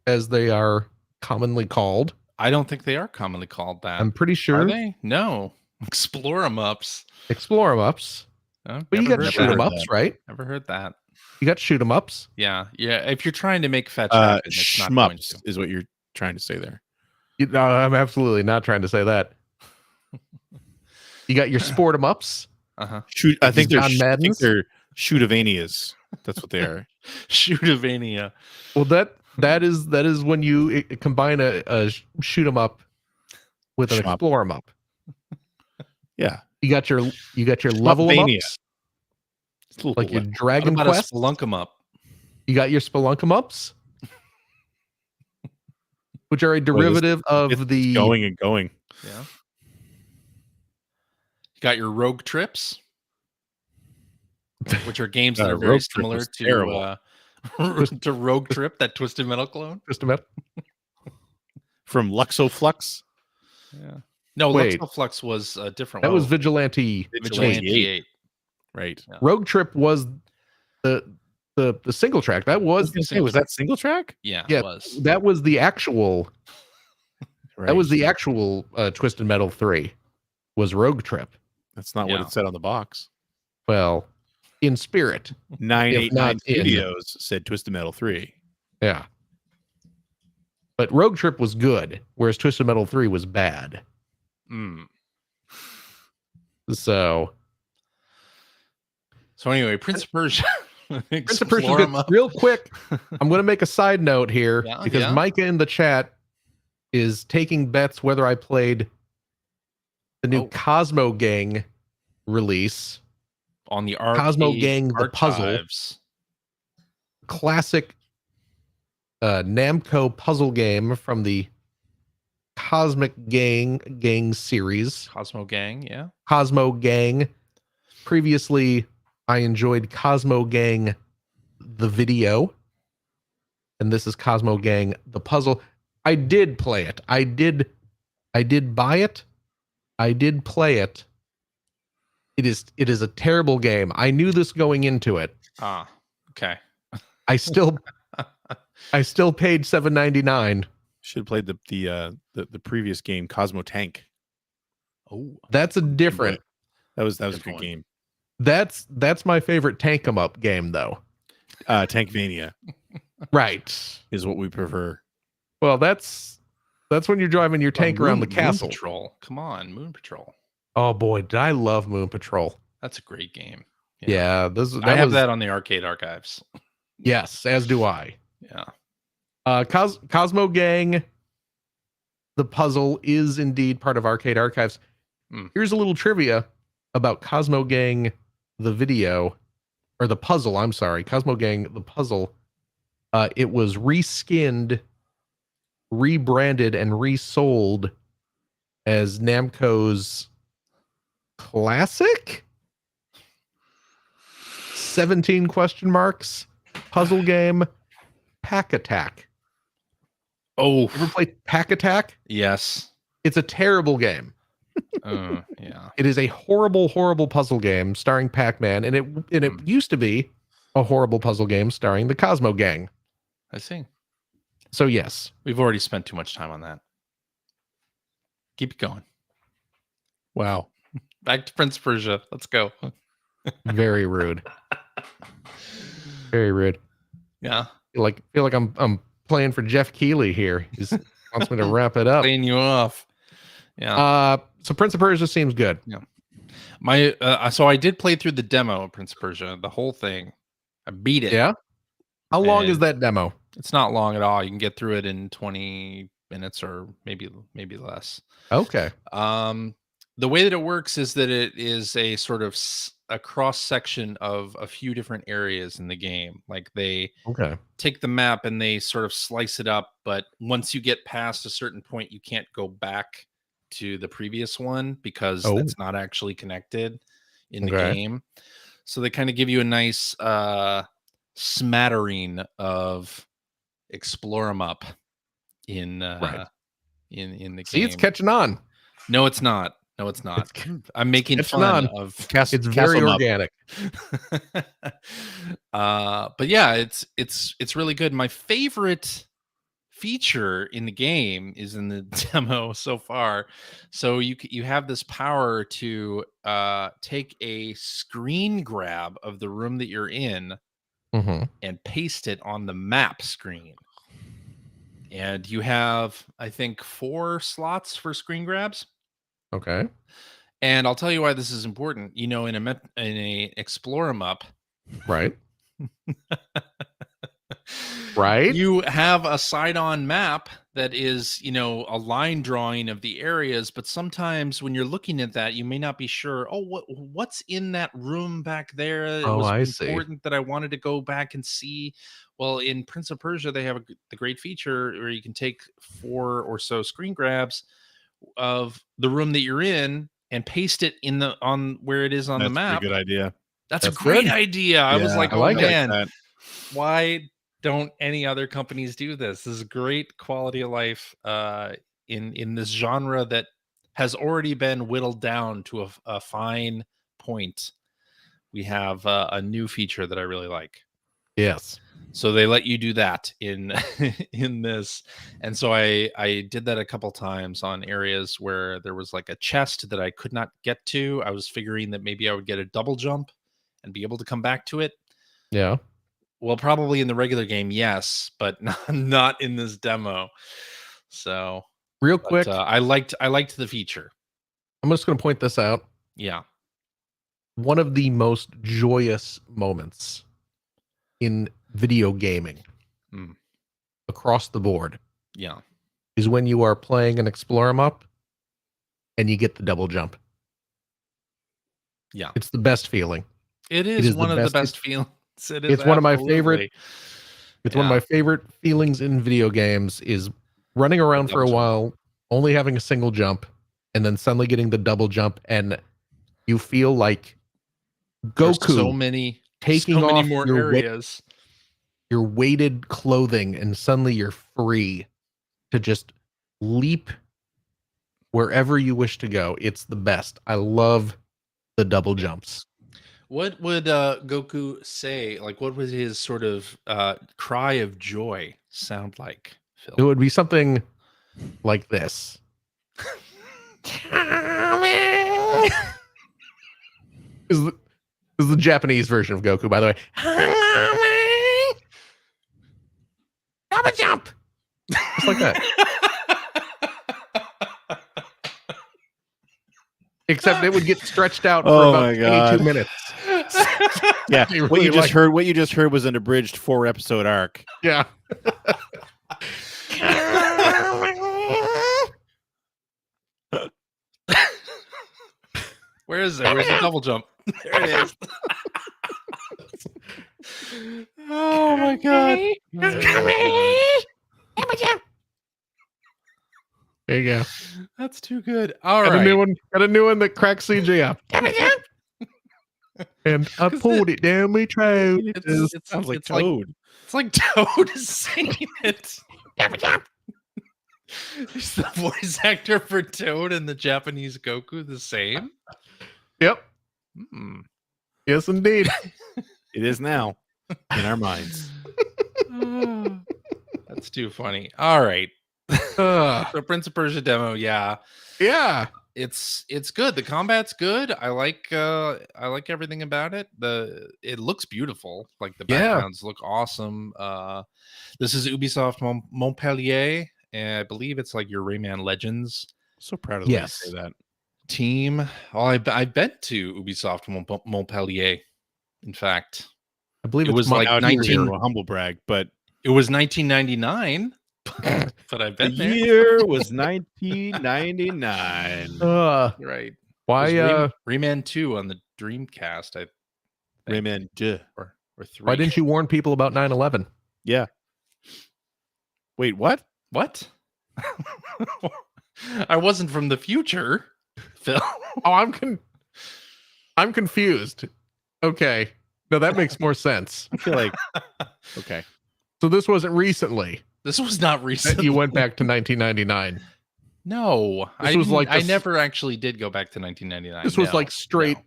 as they are commonly called. I don't think they are commonly called that. I'm pretty sure. Are they? No. Explore 'em ups. Explore 'em ups. Oh, But you never got heard shoot 'em that. ups, right? Never heard that. You got shoot 'em ups. Yeah. If you're trying to make fetch happen, it's not going Shmups to. is what you're trying to say there. No, I'm absolutely not trying to say that. You got your sport 'em ups. Uh-huh. Shoot, I think John Madden's? they're shootavanias. That's what they are. Shootavania. Well, that is when you combine a shoot 'em up with an Shmup. explore 'em up. Yeah. You got your level 'em Shmupvania. ups, It's a little like your What Dragon about Quest. a spelunk 'em up? You got your spelunk 'em ups, which are a derivative of it's the going and going. Yeah. You got your rogue trips, which are games that are very Rogue Trip similar was terrible. to Rogue Trip, that Twisted Metal clone. just a minute. From Luxoflux. Yeah. No, Wait. Luxoflux was a different That one. was Vigilante. Vigilante 8. Right. Yeah. Rogue Trip was the single track. That was Was that single track? Yeah, Yeah, it was. that was the actual Right. that was the actual Twisted Metal 3 was Rogue Trip. That's not what Yeah. it said on the box. Well, in spirit. 989 not in. Studios said Twisted Metal 3. Yeah. But Rogue Trip was good, whereas Twisted Metal 3 was bad. Mm. So Anyway, Prince of Persia. Prince of Persia Explore 'em good. up. Real quick, I'm going to make a side note here Yeah, because yeah. Micah in the chat is taking bets whether I played the new Oh. Cosmo Gang release, On the arcade Cosmo Gang, the puzzle. archives. classic Namco puzzle game from the Cosmic Gang series. Cosmo Gang, yeah. Cosmo Gang. Previously, I enjoyed Cosmo Gang the video, and this is Cosmo Gang the puzzle. I did play it. I did buy it. I did play it. It is a terrible game. I knew this going into it. Ah, okay. I still paid $7.99. Should have played the previous game, Cosmo Tank. Oh, That's a different. That was a Good good one. game. That's my favorite tank 'em up game though. Tankmania Right. is what we prefer. Well, that's when you're driving your tank around the castle. Moon Patrol. Come on, Moon Patrol. Oh boy, did I love Moon Patrol. That's a great game. Yeah, I have that on the arcade archives. Yes, as do I. Yeah. Cosmo Gang, the puzzle is indeed part of arcade archives. Hmm. Here's a little trivia about Cosmo Gang, the video, or the puzzle. I'm sorry, Cosmo Gang, the puzzle. It was reskinned, rebranded, and resold as Namco's classic 17 question marks puzzle game Pack Attack. Oh, Ever played Pack Attack? yes. It's a terrible game. Yeah. It is a horrible, horrible puzzle game starring Pac-Man, and it used to be a horrible puzzle game starring the Cosmo Gang. I see. So yes, We've already spent too much time on that. Keep it going. Wow. Back to Prince of Persia. Let's go. very rude. Very rude. Yeah. Feel like I'm playing for Jeff Keighley here. He wants me to wrap it up. Playing you off. Yeah. So Prince of Persia seems good. So I did play through the demo of Prince of Persia, the whole thing. I beat it. Yeah. How long is And- that demo? It's not long at all. You can get through it in 20 minutes or maybe less. Okay. The way that it works is that it is a sort of a cross section of a few different areas in the game. Like they Okay. take the map and they sort of slice it up, but once you get past a certain point, you can't go back to the previous one because Oh. it's not actually connected in the Okay. game. So they kind of give you a nice smattering of explore 'em up in Right. in the See, game. it's catching on. No, it's not. No, it's not. I'm making catching fun on. of It's very Castle Up. organic. but yeah, it's really good. My favorite feature in the game is in the demo so far. So you have this power to take a screen grab of the room that you're in and paste it on the map screen. And you have, I think, 4 slots for screen grabs. Okay. And I'll tell you why this is important. In a explore 'em up, Right. Right. You have a side-on map that is, a line drawing of the areas, but sometimes when you're looking at that, you may not be sure, what's in that room back there? It was I see. important that I wanted to go back and see. Well, in Prince of Persia, they have the great feature where you can take 4 or so screen grabs of the room that you're in and paste it on where it is on the That's a map. pretty good idea. That's a That's great good. idea. I was Yeah, like, I oh like man, that. why don't any other companies do this? This is great quality of life in this genre that has already been whittled down to a fine point. We have a new feature that I really like. Yes. So they let you do that in in this. And so I did that a couple times on areas where there was like a chest that I could not get to. I was figuring that maybe I would get a double jump and be able to come back to it. Yeah. Well, probably in the regular game, yes, but not in this demo. So Real quick, I liked the feature. I'm just going to point this out. Yeah. One of the most joyous moments in video gaming across the board Yeah. is when you are playing an Explore 'em up and you get the double jump. Yeah. It's the best feeling. It is is one the of the best- best feelings. It is it's one of my absolutely. favorite. It's one of my favorite feelings in video games is running around for a double jump. while, only having a single jump, and then suddenly getting the double jump, and you feel like There's Goku so many taking off more your areas. your weighted clothing, and suddenly you're free to just leap wherever you wish to go. It's the best. I love the double jumps. What would Goku say? Like, what would his sort of cry of joy sound like, Phil? It would be something like this. Is the Japanese version of Goku, by the way. Double jump. Just like that. Except it would get stretched out for Oh about my God. 22 minutes. Yeah, I what really you just like- heard. What you just heard was an abridged 4-episode arc. Yeah. Where is there? Where's the double jump? There it is. Oh my God! There you go. That's too good. All Got right. a new one. Got a new one that cracks CJ up. And I pulled it down my throat. It Sounds like it's like Toad. it's like Toad is saying it. Is the voice actor for Toad and the Japanese Goku the same? Yep. Hmm. Yes, indeed. It is now in our minds. That's too funny. All right. So Prince of Persia demo, yeah. Yeah. It's good. The combat's good. I like everything about it. It looks beautiful. Like the Yeah. backgrounds look awesome. This is Ubisoft Montpellier, and I believe it's like your Rayman Legends So proud of the way you Yes. say that. team. Oh, I've been to Ubisoft Montpellier. In fact, I believe it it's was like Out here, 19. a humble brag, but It was 1999, but I've the been there. year was 1999. Right. Why It was Rayman 2 on the Dreamcast. I think. Rayman, duh. Or 3. Why didn't you warn people about 9/11? Yeah. Wait, what? What? I wasn't from the future, Phil. Oh, I'm confused. Okay. No, that makes more sense. I feel like okay. So this wasn't recently This was not that recent. you went back to 1999. No, This was like I this- never actually did go back to 1999. This was No, like straight no.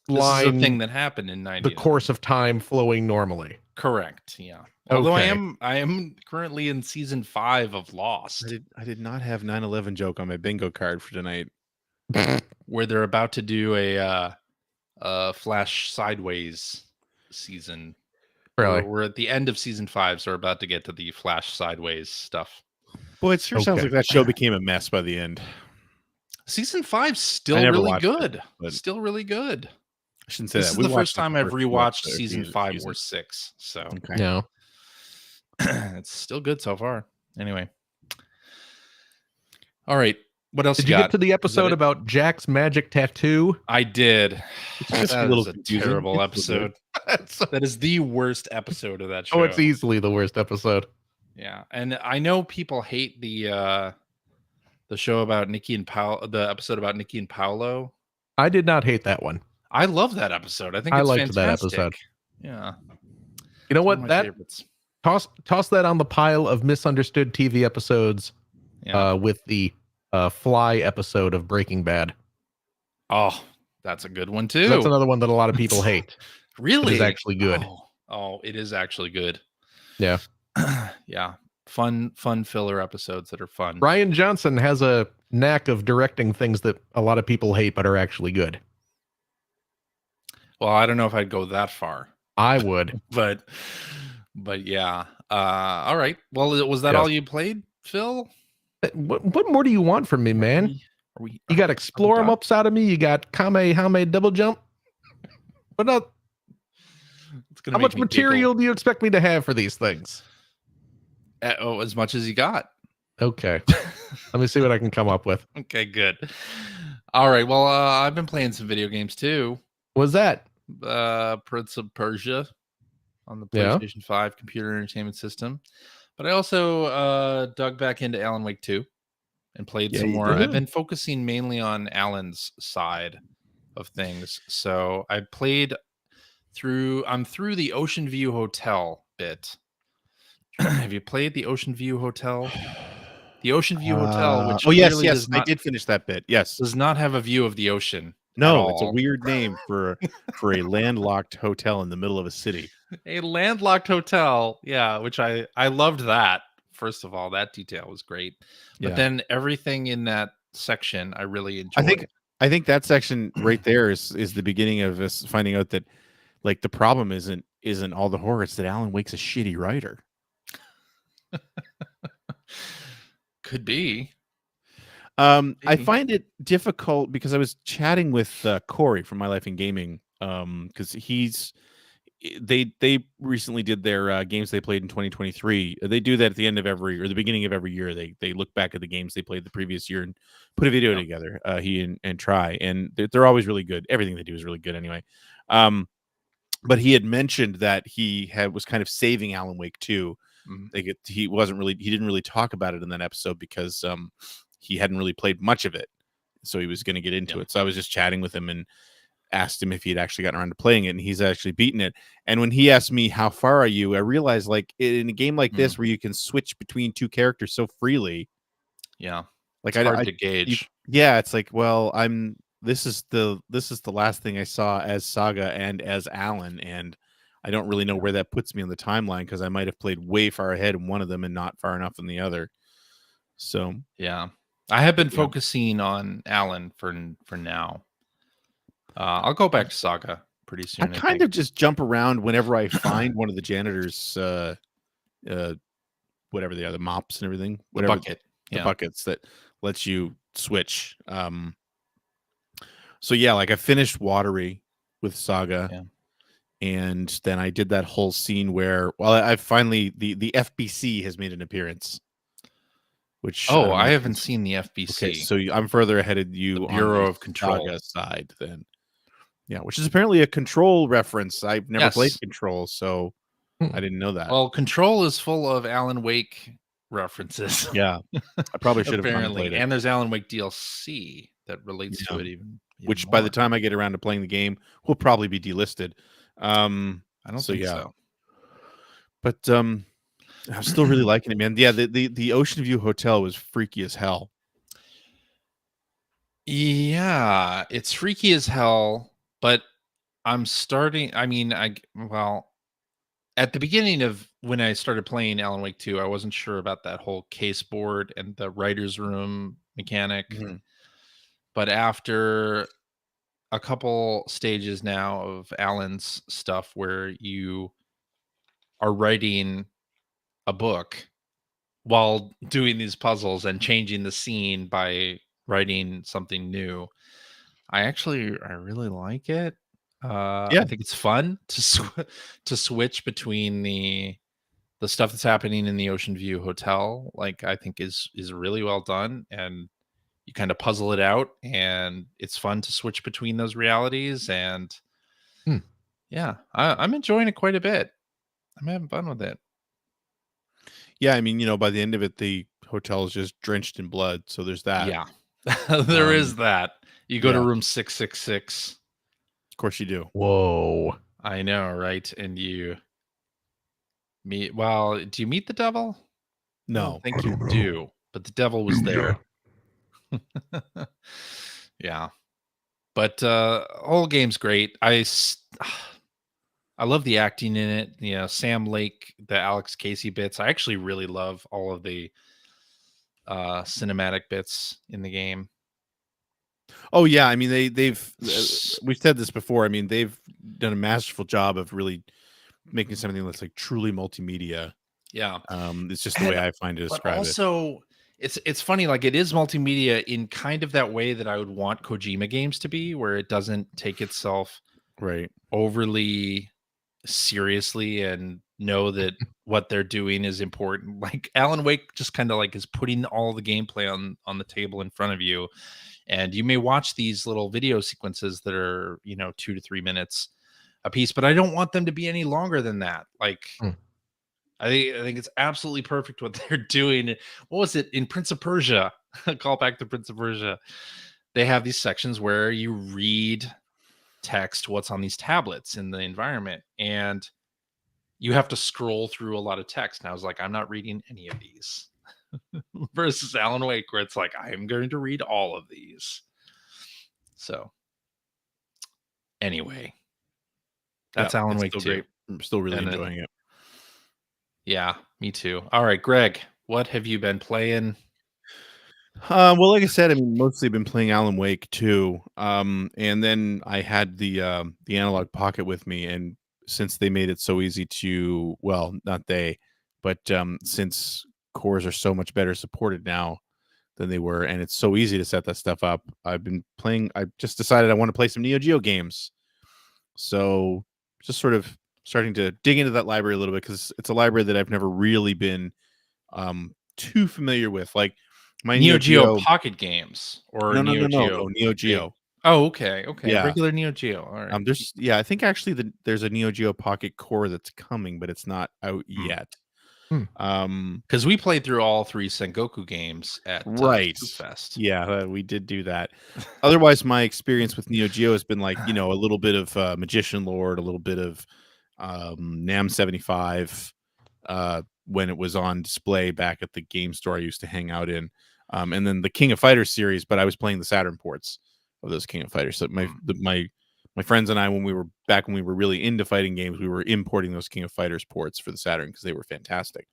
This is line, a thing that happened in the 99. course of time flowing normally. Correct. Yeah. Although Okay. I am currently in season 5 of Lost, I did not have 9/11 joke on my bingo card for tonight. where they're about to do a Flash Sideways season. Really? We're at the end of season 5, so we're about to get to the Flash Sideways stuff. Boy, it sure sounds Okay. like that show became a mess by the end. Season 5's still never really watched it, good. but- Still really good. I shouldn't say This that. is We the first watched time the I've first rewatched two season seasons- 5 or seasons. 6. So Okay. No. it's still good so far. Anyway. All right. What else Did you you got? get to the Is that episode it? about Jack's magic tattoo? I did. just a That little is a confusing. terrible It's still good. episode. That is the worst episode of that show. Oh, it's easily the worst episode. Yeah, and I know people hate the show about Nikki and the episode about Nikki and Paolo. I did not hate that one. I love that episode. I think I it's liked that fantastic. episode. Yeah, You know it's one what? of my That favorites. toss that on the pile of misunderstood TV episodes Yeah. with the Fly episode of Breaking Bad. Oh, that's a good one too. That's another one that a lot of people hate. Really, It is actually good. Oh, it is actually good. Yeah. Yeah, fun filler episodes that are fun. Ryan Johnson has a knack of directing things that a lot of people hate but are actually good. Well, I don't know if I'd go that far, I would. but yeah. All right. Well, was that Yes. all you played, Phil? What more do you want from me, man? You got explore them done? ups out of me. You got Kamehame double jump. What else? It's gonna How make much me material do you expect me to have for these things? giggle. As much as you got. Okay. Let me see what I can come up with. Okay, good. All right. Well, I've been playing some video games too. What's that? Prince of Persia on the Yeah. PlayStation 5 computer entertainment system. But I also dug back into Alan Wake 2 and played Yeah, some you more. did. I've been focusing mainly on Alan's side of things. So I played I'm through the Ocean View Hotel bit. Have you played the Ocean View Hotel? The Ocean View Hotel, which yes, clearly yes, does not, I did finish that bit. Yes, does not have a view of the ocean. no, it's a all. weird name for a landlocked hotel in the middle of a city. A landlocked hotel, yeah, which I loved that. First of all, that detail was great, but Yeah. then everything in that section I really enjoyed. I think that section right there is the beginning of us finding out that like the problem isn't all the horror. It's that Alan Wake's a shitty writer. Could be. I Maybe. find it difficult because I was chatting with Corey from My Life in Gaming because they recently did their games they played in 2023. They do that at the end of the beginning of every year. They look back at the games they played the previous year and put a video Yep. together. He and Try, and they're always really good. Everything they do is really good anyway. But he had mentioned that he was kind of saving Alan Wake 2. Mhm. He didn't really talk about it in that episode because he hadn't really played much of it, so he was going to get into Yeah. it. So I was just chatting with him and asked him if he had actually gotten around to playing it, and he's actually beaten it. And when he asked me how far are you, I realized like in a game like this where you can switch between two characters so freely, Yeah, like it's hard to gauge. yeah, it's like, well, this is the last thing I saw as Saga and as Alan, and I don't really know where that puts me on the timeline because I might have played way far ahead in one of them and not far enough in the other. So Yeah, I have been Yeah. focusing on Alan for now. I'll go back to Saga pretty soon. I kind of just jump around whenever I find one of the janitors, whatever they are, the mops and everything, the whatever bucket. the Yeah. buckets that lets you switch. So yeah, like I finished Watery with Saga, Yeah. and then I did that whole scene where, well, I finally the FBC has made an appearance. Which Oh, don't know I if haven't it's- seen the FBC. Okay, so I'm further ahead of you The on Bureau the of Control. Saga side then. Yeah, which is apparently a Control reference. I've never played Yes. Control, so Hmm. I didn't know that. Well, Control is full of Alan Wake references. yeah, I probably should have gone and Apparently, played it. and there's Alan Wake DLC that relates to Yeah. it even Which by the more. time I get around to playing the game, will probably be delisted. I don't so think yeah. so. But I'm still really liking it, man. Yeah, the Ocean View Hotel was freaky as hell. Yeah, it's freaky as hell, but I'm starting. I mean, at the beginning of when I started playing Alan Wake 2, I wasn't sure about that whole case board and the writer's room mechanic. Mm-hmm. But after a couple stages now of Alan's stuff where you are writing a book while doing these puzzles and changing the scene by writing something new, I really like it. Yeah. I think it's fun to switch between the stuff that's happening in the Ocean View Hotel. Like, I think is really well done, and you kind of puzzle it out, and it's fun to switch between those realities. And Hmm. yeah, I'm enjoying it quite a bit. I'm having fun with it. Yeah, I mean, by the end of it, the hotel is just drenched in blood. So there's that. Yeah, there is Um, that. You go to yeah, room 666. of course you do. Whoa. I know, right? And you meet. Well, do you meet the devil? I No. don't think you know. do, but the devil was there. Yeah. Yeah. But whole game's great. I love the acting in it. Sam Lake, the Alex Casey bits. I actually really love all of the cinematic bits in the game. Oh yeah, I mean they've we've said this before. I mean they've done a masterful job of really making something that's like truly multimedia. Yeah. It's just the way I find to But describe it. also it's funny, like it is multimedia in kind of that way that I would want Kojima games to be, where it doesn't take itself Right. overly seriously and know that what they're doing is important. Like Alan Wake just kind of like is putting all the gameplay on the table in front of you, and you may watch these little video sequences that are 2 to 3 minutes a piece, but I don't want them to be any longer than that. Like Hmm. I think it's absolutely perfect what they're doing. What was it in Prince of Persia? Call back to Prince of Persia. They have these sections where you read text, what's on these tablets in the environment, and you have to scroll through a lot of text. And I was like, I'm not reading any of these. Versus Alan Wake, where it's like, I am going to read all of these. So anyway, that's Yeah, Alan it's Wake still 2. great. I'm still really And enjoying it. yeah, me too. All right, Greg, what have you been playing? Well, like I said, I mean, mostly been playing Alan Wake too. And then I had the analog pocket with me, and since they made it so easy to, well, not they, but since cores are so much better supported now than they were, and it's so easy to set that stuff up, I've been playing. I just decided I want to play some Neo Geo games, so just sort of starting to dig into that library a little bit because it's a library that I've never really been too familiar with. Like my Neo Neo Geo Geo. Pocket Games or No, Neo no, Geo Neo big? Geo. Oh, okay, okay. Yeah. Regular Neo Geo. All right. I think actually there's a Neo Geo Pocket Core that's coming, but it's not out yet. Hmm. Because we played through all 3 Sengoku games at Right. Food Fest. Yeah, we did do that. Otherwise, my experience with Neo Geo has been like, a little bit of Magician Lord, a little bit of Nam 75 when it was on display back at the game store I used to hang out in. And then the King of Fighters series, but I was playing the Saturn ports of those King of Fighters. So my friends and I, when we were really into fighting games, we were importing those King of Fighters ports for the Saturn because they were fantastic.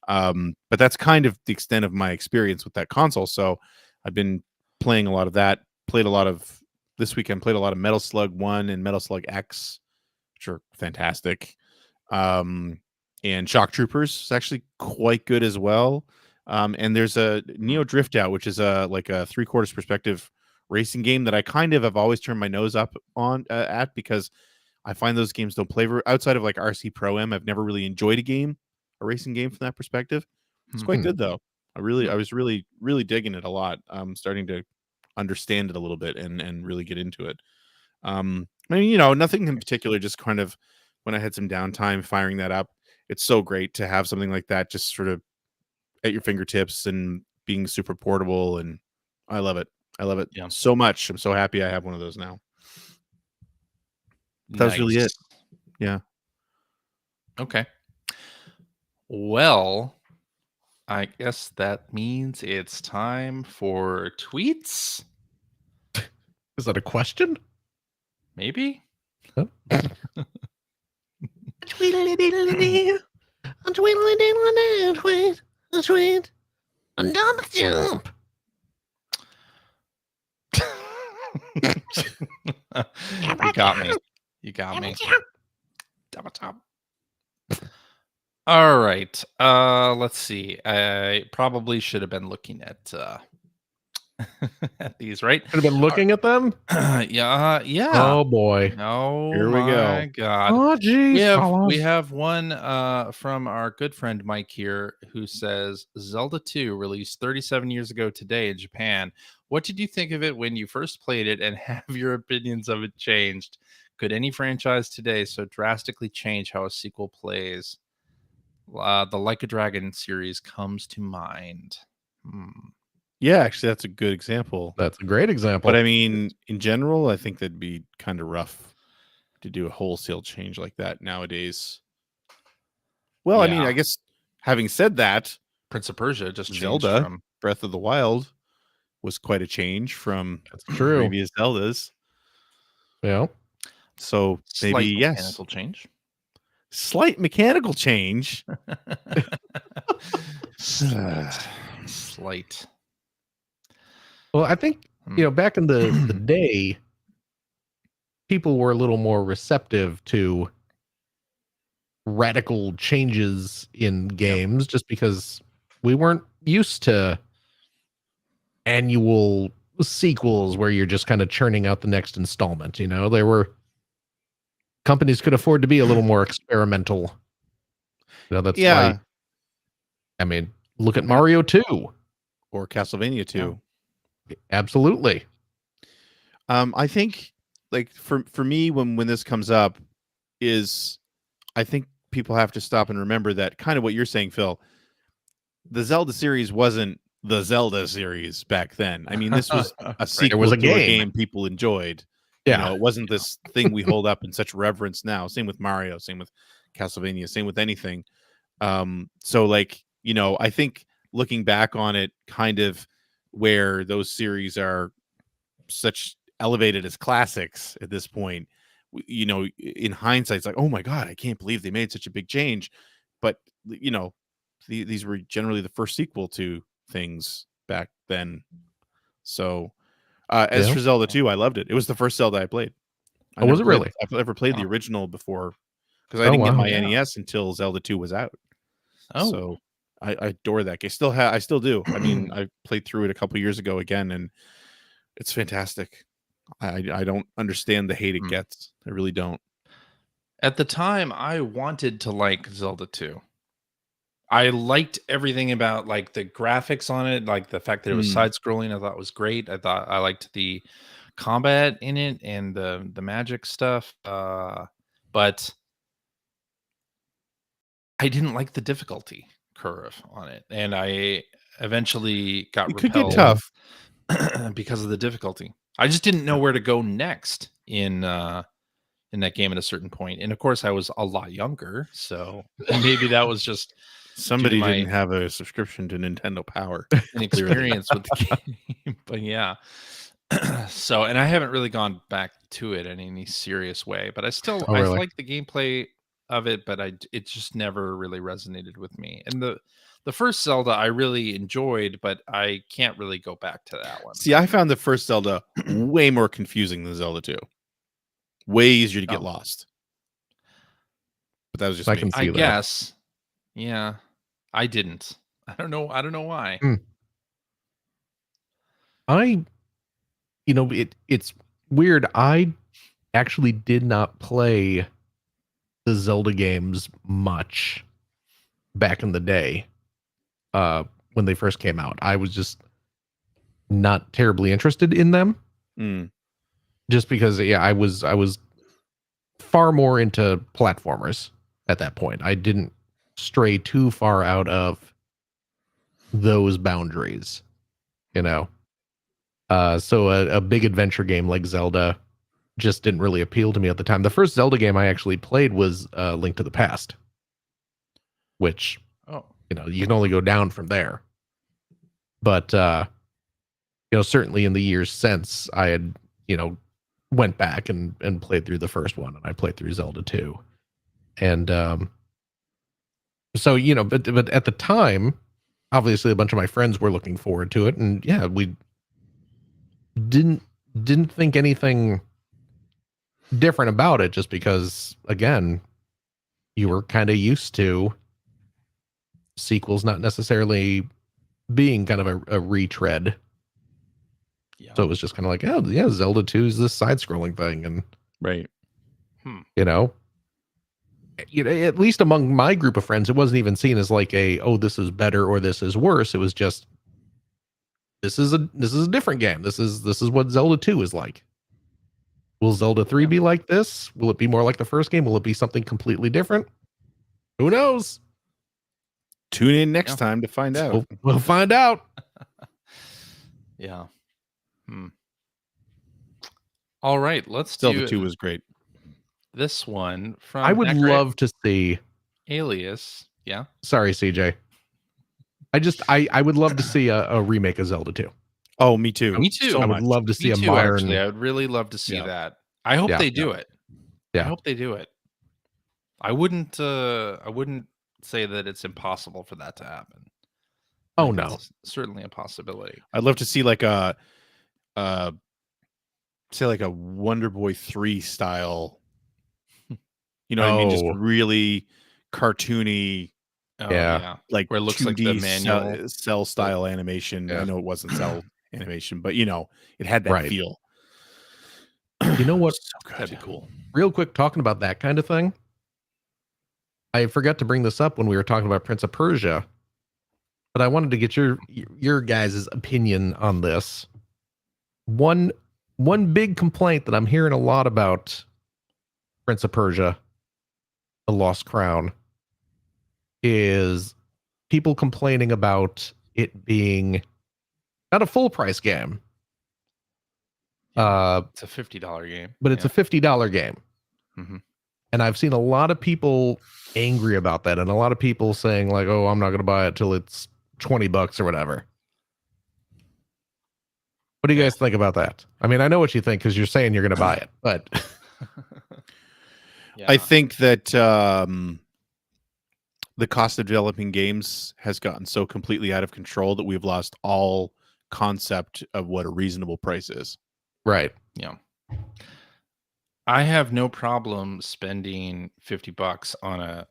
But that's kind of the extent of my experience with that console. So I've been playing a lot of that. This weekend played a lot of Metal Slug 1 and Metal Slug X, which are fantastic. And Shock Troopers is actually quite good as well. And there's a Neo Drift Out, which is like a 3/4 perspective racing game that I kind of have always turned my nose up on at because I find those games don't play outside of like RC Pro M. I've never really enjoyed a racing game from that perspective. It's quite good though. I was really, really digging it a lot. I'm starting to understand it a little bit and really get into it. I mean, nothing in particular, just kind of when I had some downtime firing that up. It's so great to have something like that just sort of at your fingertips and being super portable, and I love it. I love it Yeah. so much. I'm so happy I have one of those now. But that was really it. Yeah. Okay. Well, I guess that means it's time for tweets. Is that a question? Maybe. Huh? Tweedledee, a tweedledee, tweet, a tweet, a double jump. You got me. You got me. Double top. All right. Let's see. I probably should have been looking at at these, right? Could have been looking at them. Yeah. Oh boy. Oh Here we go. my God. Oh geez. We have one from our good friend Mike here who says Zelda 2 released 37 years ago today in Japan. What did you think of it when you first played it, and have your opinions of it changed? Could any franchise today so drastically change how a sequel plays? The Like a Dragon series comes to mind. Yeah, actually, that's a good example. That's a great example. But I mean, in general, I think that'd be kind of rough to do a wholesale change like that nowadays. Well, I mean, Yeah. I guess having said that, Prince of Persia just changed Zelda from Breath of the Wild was quite a change from That's true. previous Zeldas. Yeah. So slight maybe yes, mechanical change. slight mechanical change. Slight. Well, I think back in the day, people were a little more receptive to radical changes in games, just because we weren't used to annual sequels where you're just kind of churning out the next installment. There were companies could afford to be a little more experimental. That's why. I mean, look at Mario 2 or Castlevania 2. Absolutely. I think, like, for me, when this comes up, is I think people have to stop and remember that kind of what you're saying, Phil. The Zelda series wasn't the Zelda series back then. I mean, this was a sequel was a to a game. game people enjoyed. Yeah. It wasn't this thing we hold up in such reverence now. Same with Mario, same with Castlevania, same with anything. So, like, I think looking back on it, kind of where those series are such elevated as classics at this point, in hindsight, it's like, oh my God, I can't believe they made such a big change. But, these were generally the first sequel to things back then. So, as for Zelda 2, I loved it. It was the first Zelda I played. Was it really? I've never played the original before, because I didn't get my NES until Zelda 2 was out. So I adore that game. I still do. I mean, I played through it a couple years ago again, and it's fantastic. I don't understand the hate it gets. I really don't. At the time, I wanted to like Zelda 2. I liked everything about, like, the graphics on it, like the fact that it was side-scrolling. I thought was great. I liked the combat in it and the magic stuff. But I didn't like the difficulty curve on it, and I eventually got It could get repelled tough. because of the difficulty. I just didn't know where to go next in that game at a certain point. And of course, I was a lot younger, so maybe that was just Somebody my didn't have a subscription to Nintendo Power. an experience with the game. But yeah. So, and I haven't really gone back to it in any serious way, but I still I really? like the gameplay of it, but it just never really resonated with me. And the first Zelda I really enjoyed, but I can't really go back to that one. See, I found the first Zelda way more confusing than Zelda 2. Way easier to get lost. But that was just me. I guess. Yeah. I didn't. I don't know why. It's weird. I actually did not play the Zelda games much back in the day. When they first came out, I was just not terribly interested in them. Just because, I was far more into platformers at that point. I didn't stray too far out of those boundaries, so a big adventure game like Zelda just didn't really appeal to me at the time. The first Zelda game I actually played was Link to the Past, which you can only go down from there. But certainly in the years since, I had went back and played through the first one, and I played through Zelda 2. And so, but at the time, obviously a bunch of my friends were looking forward to it, and yeah, we didn't think anything different about it, just because, again, you were kind of used to sequels not necessarily being kind of a retread. Yeah. So it was just kind of like, oh yeah, Zelda 2 is this side-scrolling thing, and Right. you know, at least among my group of friends, it wasn't even seen as like this is better or this is worse. It was just, this is a different game. This is what Zelda 2 is like. Will Zelda 3 be like this? Will it be more like the first game? Will it be something completely different? Who knows? Tune in next time to find out. We'll find out. Yeah. All right, let's Zelda do 2 was great. this one from I would love to see Alias. Yeah. Sorry, CJ. I would love to see a remake of Zelda 2. Oh, me too. Me too. So I would much. love to see Me a too, modern. actually. I would really love to see Yeah. that. I hope Yeah. they do it. Yeah. I hope they do it. I wouldn't say that it's impossible for that to happen. Oh, Like, no. it's certainly a possibility. I'd love to see like a Wonder Boy 3 style. You know what I mean? Just Oh. really cartoony, Oh, Yeah. like where it looks 2D like the manual. cell style animation. Yeah. I know it wasn't cell animation, but you know, it had that Right. feel. You know what? So good. That'd be cool. Real quick, talking about that kind of thing. I forgot to bring this up when we were talking about Prince of Persia, but I wanted to get your guys' opinion on this. One big complaint that I'm hearing a lot about Prince of Persia, The Lost Crown, is people complaining about it being not a full price game. It's a $50 game. But it's a $50 game. Mhm. And I've seen a lot of people angry about that, and a lot of people saying like, oh, I'm not going to buy it till it's $20 or whatever. What do you guys think about that? I mean, I know what you think because you're saying you're going to buy it, but Yeah. I think that the cost of developing games has gotten so completely out of control that we've lost all concept of what a reasonable price is. right. Yeah. I have no problem spending $50 on a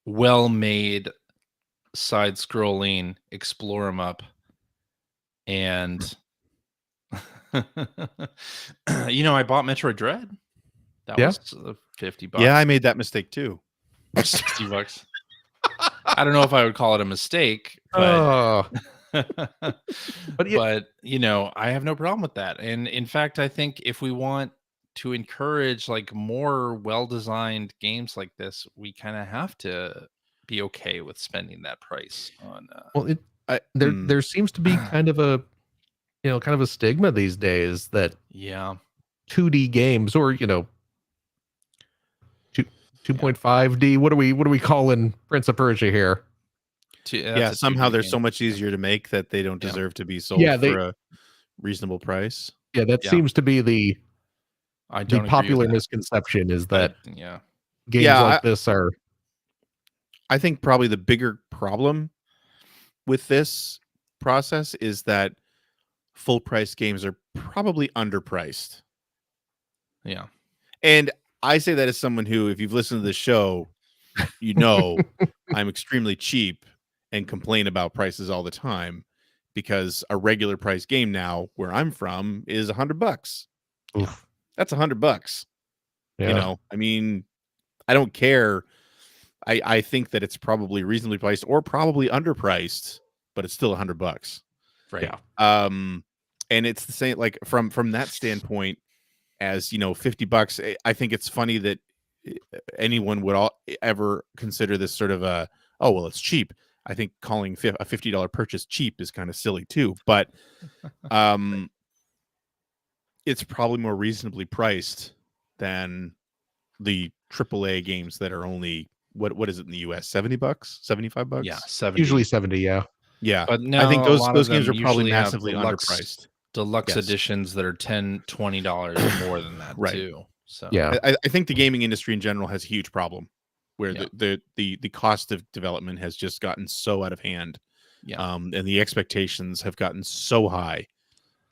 well-made side-scrolling explore 'em up, and I bought Metroid Dread. That Yeah. was $50. Yeah, I made that mistake too. $60. I don't know if I would call it a mistake, but Oh, but I have no problem with that. And in fact, I think if we want to encourage like more well-designed games like this, we kind of have to be okay with spending that price on. well, there seems to be kind of a stigma these days that 2D games or 2.5D. What are we calling Prince of Persia here? Somehow they're so much easier to make that they don't deserve to be sold for a reasonable price. Yeah, that seems to be the popular misconception, is that games like this are. I think probably the bigger problem with this process is that full price games are probably underpriced. Yeah. And I say that as someone who, if you've listened to the show, I'm extremely cheap and complain about prices all the time, because a regular price game now where I'm from is $100. Oof. That's $100. Yeah. I mean, I don't care. I think that it's probably reasonably priced or probably underpriced, but it's still $100. Right. Yeah. And it's the same, like from that standpoint as, $50. I think it's funny that anyone would ever consider this sort of it's cheap. I think calling a $50 purchase cheap is kind of silly too, but it's probably more reasonably priced than the AAA games that are only what is it in the US? $70, $75? Yeah, 70. Usually 70. Yeah. Yeah, but now I think those games are probably usually have massively underpriced. deluxe Yes. editions that are $10, $20 more than that Right. too. So Yeah. I think the gaming industry in general has a huge problem where Yeah. the cost of development has just gotten so out of hand. Yeah. And the expectations have gotten so high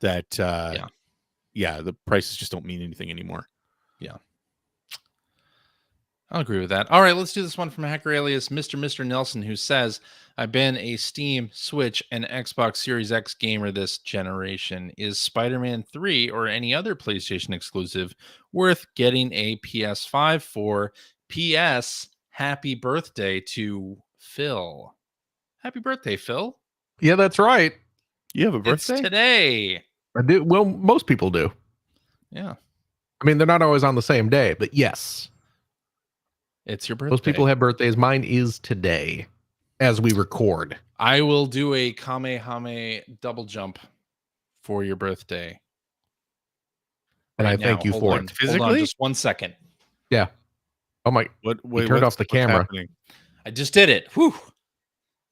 that the prices just don't mean anything anymore. Yeah. I'll agree with that. All right, let's do this one from hacker alias Mr. Nelson, who says, I've been a Steam, Switch, and Xbox Series X gamer this generation. Is Spider-Man 3 or any other PlayStation exclusive worth getting a PS5 for? PS, happy birthday to Phil. Happy birthday, Phil. Yeah, that's right. You have a It's birthday? today. I do. Well, most people do. Yeah. I mean, they're not always on the same day, but yes. It's your birthday. Most people have birthdays. Mine is today as we record. I will do a Kamehameha double jump for your birthday. And Right I thank now. you Hold for on. it. Hold on Physically? just 1 second. Yeah. Oh my. What You turned off the what's camera. happening? I just did it. Whew. It was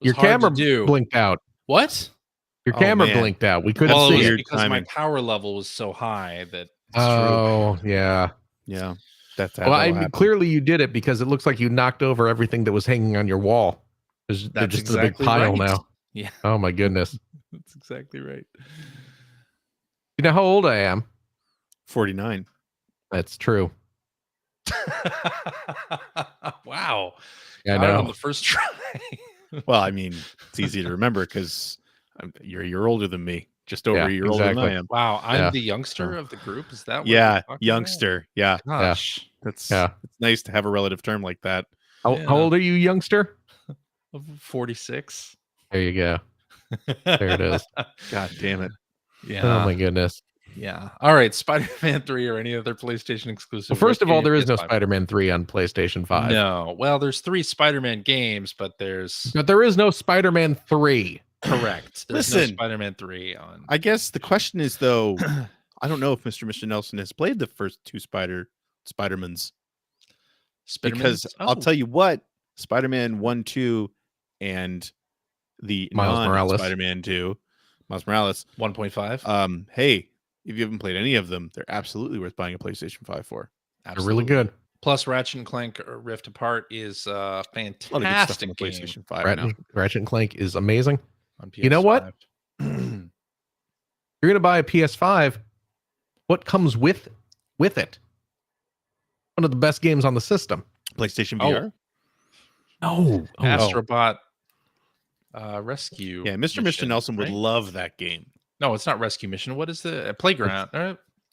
Your hard camera to do. blinked out. What? Your Oh, camera man. blinked out. We couldn't Well, it see was it. Weird because timing. my power level was so high that Oh, yeah. Yeah. That's Well, that'll happen. clearly you did it because it looks like you knocked over everything that was hanging on your wall. They're That's just a big exactly pile right. now. Yeah. Oh my goodness. That's exactly right. You know how old I am? 49. That's true. Wow. I Got it on know. the first try. Well, I mean, it's easy to remember because you're a year older than me. Just over a year older than exactly. I am. Wow, I'm Yeah. the youngster of the group. Is that what Yeah, we're talking youngster. Yeah. about? Gosh. That's Yeah. it's nice to have a relative term like that. How old are you, youngster? 46. There you go. There it is. God damn it. Yeah. Oh my goodness. Yeah. All right. Spider-Man 3 or any other PlayStation exclusive. Well, first of all, there is no PS5. Spider-Man 3 on PlayStation 5. No. Well, there's 3 Spider-Man games, but there's But there is no Spider-Man 3. correct. There's no Listen. Spider-Man 3 on. I guess the question is though, I don't know if Mr. Nelson has played the first two Spider-Mans. Because I'll tell you what, Spider-Man 1, 2, and the Miles Morales. Spider-Man 2, Miles Morales, 1.5. hey, if you haven't played any of them, they're absolutely worth buying a PlayStation 5 for. They're really good. Plus, Ratchet and Clank Rift Apart is a A lot of good stuff on fantastic the game PlayStation 5 now. Ratchet and Clank is amazing. on PS5. You know what? You're going to buy a PS5. What comes with it? One of the best games on the system. PlayStation Oh. VR? No. Astrobot Rescue. Yeah, Mr. Mission, Nelson would right? love that game. No, it's not Rescue Mission. What is the Playground?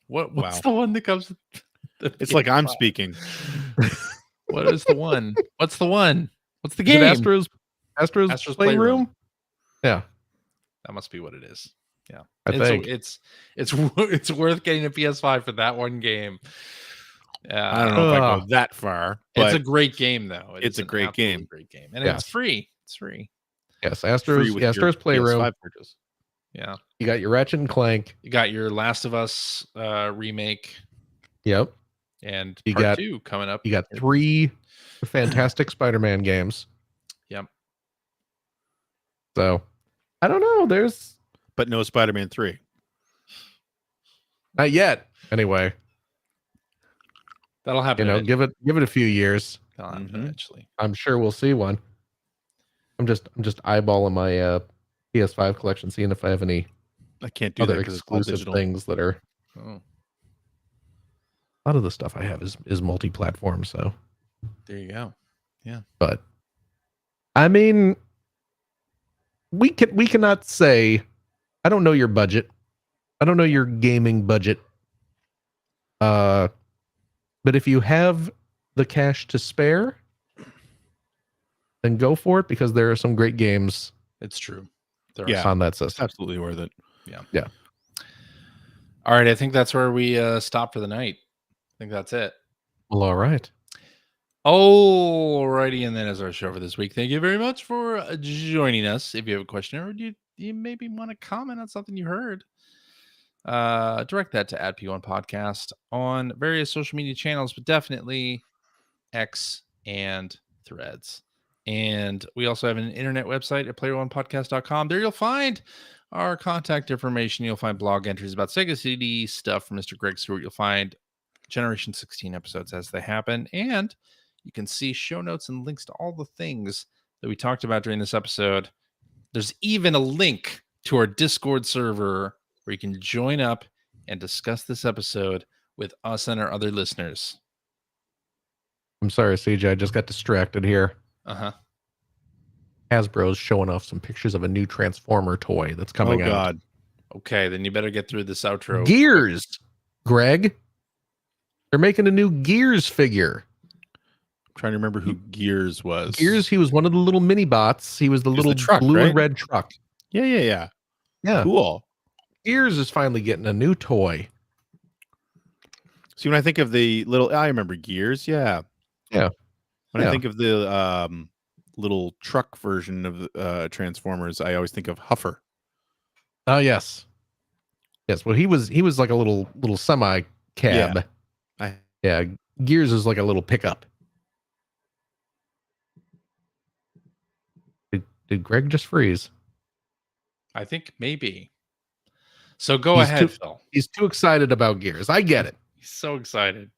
What's Wow. the one that comes with the It's like I'm PS5? speaking. What is the one? What's the one? What's the Is it game? Astro's Playroom? Yeah, That must be what it is. Yeah. I think. It's worth getting a PS5 for that one game. I don't know if I go that far, but It's a great game though. It's a an great absolute game. Great game. And Yes. it's free. It's free. Yes, free Astro's with your Playroom. PS5 purchase. Yeah. You got your Ratchet and Clank. You got your Last of Us remake Yep. and You part got- 2 coming up. You got 3 fantastic Spider-Man games. Yep. So, I don't know. There's But no Spider-Man 3. not yet. Anyway, That'll happen. give it a few years. That'll happen Mhm. eventually. I'm sure we'll see one. I'm just eyeballing my PS5 collection, seeing if I have any I can't do that other because it's all exclusive digital. things that are. Oh, A lot of the stuff I have is multi-platform. So, there you go. but I mean, we cannot say. I don't know your budget. I don't know your gaming budget. But if you have the cash to spare, then go for it because there are some great games It's true. There Yeah. are. on that It's system. absolutely worth it. All right. I think that's where we stop for the night. I think that's it. Well, all right. Alrighty, and that is our show for this week. Thank you very much for joining us. If you have a question or you maybe want to comment on something you heard, direct that to @P1 Podcast on various social media channels, but definitely X and Threads. And we also have an internet website at player1podcast.com. There you'll find our contact information. You'll find blog entries about Sega CD stuff from Mr. Greg Stewart. You'll find Generation 16 episodes as they happen. And you can see show notes and links to all the things that we talked about during this episode. There's even a link to our Discord server where you can join up and discuss this episode with us and our other listeners. I'm sorry, CJ. I just got distracted here. Uh-huh. Hasbro's showing off some pictures of a new Transformer toy that's coming out. Oh, God. Okay, then you better get through this outro. Gears, Greg. They're making a new Gears figure. I'm trying to remember who Gears was. Gears, he was one of the little mini bots. He was the little truck, blue right? and red truck. Yeah. Yeah. Cool. Gears is finally getting a new toy. See, when I think of the little, I remember Gears. Yeah. Yeah. When Yeah. I think of the little truck version of Transformers, I always think of Huffer. Oh, yes. Yes. Well, he was like a little semi cab. Yeah. Gears is like a little pickup. Did Greg just freeze? I think maybe. So go He's ahead, too- Phil. He's too excited about Gears. I get it. He's so excited.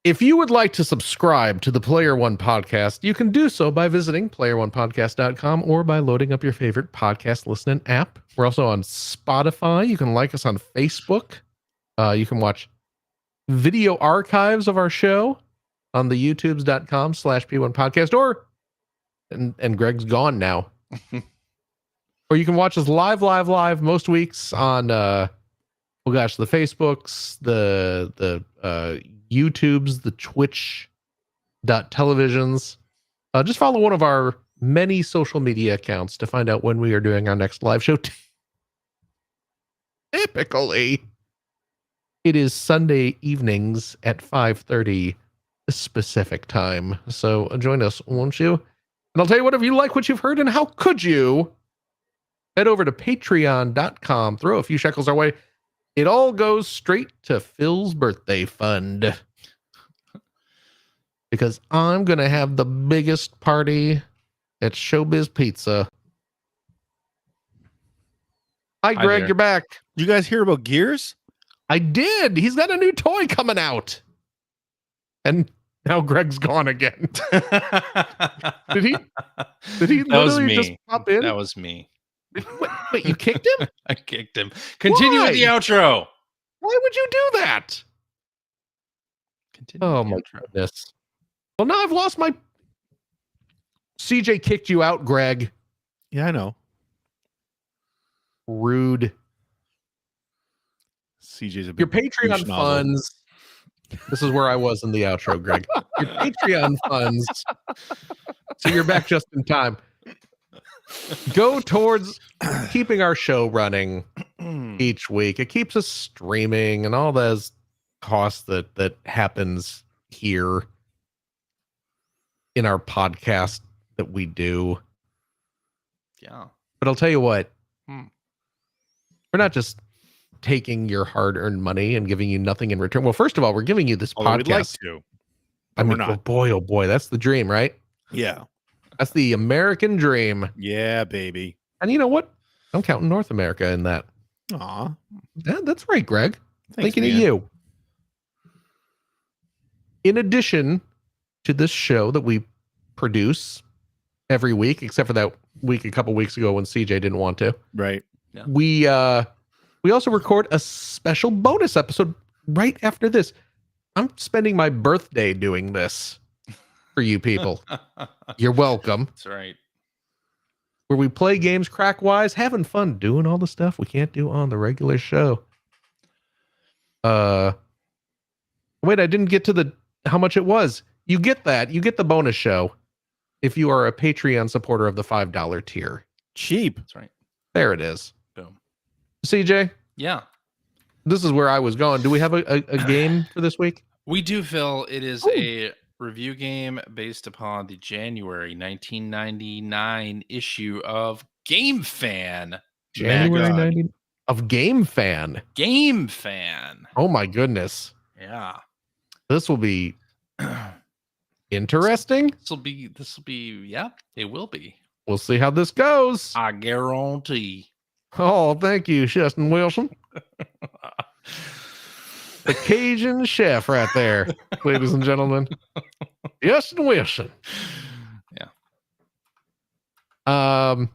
If you would like to subscribe to the Player One podcast, you can do so by visiting playeronepodcast.com or by loading up your favorite podcast listening app. We're also on Spotify. You can like us on Facebook. You can watch video archives of our show on the youtubes.com/P1 podcast, or and Greg's gone now. Or you can watch us live most weeks on the Facebooks, the YouTubes, the Twitch televisions. Just follow one of our many social media accounts to find out when we are doing our next live show. Typically, it is Sunday evenings at 5:30 specific time. So join us, won't you? And I'll tell you what, if you like what you've heard, and how could you, head over to patreon.com, throw a few shekels our way. It all goes straight to Phil's birthday fund. Because I'm going to have the biggest party at Showbiz Pizza. Hi, Hi Greg, there. you're back. You guys hear about Gears? I did. He's got a new toy coming out. And now Greg's gone again. Did he That was literally me. just pop in? That was me. Wait, you kicked him? I kicked him. Continue with the Why? outro. Why would you do that? Continue Oh, with the my outro. goodness. Well, now I've lost my... CJ kicked you out, Greg. Yeah, I know. Rude. CJ's a big Your Patreon douche nozzle. funds. This is where I was in the outro, Greg. Your Patreon funds. So you're back just in time. Go towards keeping our show running each week. It keeps us streaming and all those costs that happens here in our podcast that we do. Yeah. But I'll tell you what, Hmm. we're not just taking your hard-earned money and giving you nothing in return. Well, first of all, we're giving you this Although podcast. we'd like to. I we're mean, not. oh boy, that's the dream, right? Yeah. That's the American dream. Yeah, baby. And you know what? I'm counting North America in that. Aw. Yeah, that's right, Greg. Thanks, Thinking of man. you. In addition to this show that we produce every week, except for that week a couple weeks ago when CJ didn't want to, Right. we also record a special bonus episode right after this. I'm spending my birthday doing this for you people. You're welcome. That's right. Where we play games crack-wise, having fun, doing all the stuff we can't do on the regular show. Wait, I didn't get to how much it was. You get that. You get the bonus show if you are a Patreon supporter of the $5 tier. Cheap. That's right. There it is. Boom. CJ, Yeah. this is where I was going. Do we have a game for this week? We do, Phil. It is Ooh. a review game based upon the January 1999 issue of Game Fan. January God. 90 of Game Fan. Game Fan. Oh my goodness. Yeah. This will be interesting. This will be, yeah, it will be. We'll see how this goes. I guarantee. Oh, thank you, Justin Wilson. the Cajun chef right there, ladies and gentlemen. Yes, and Wilson. Yeah.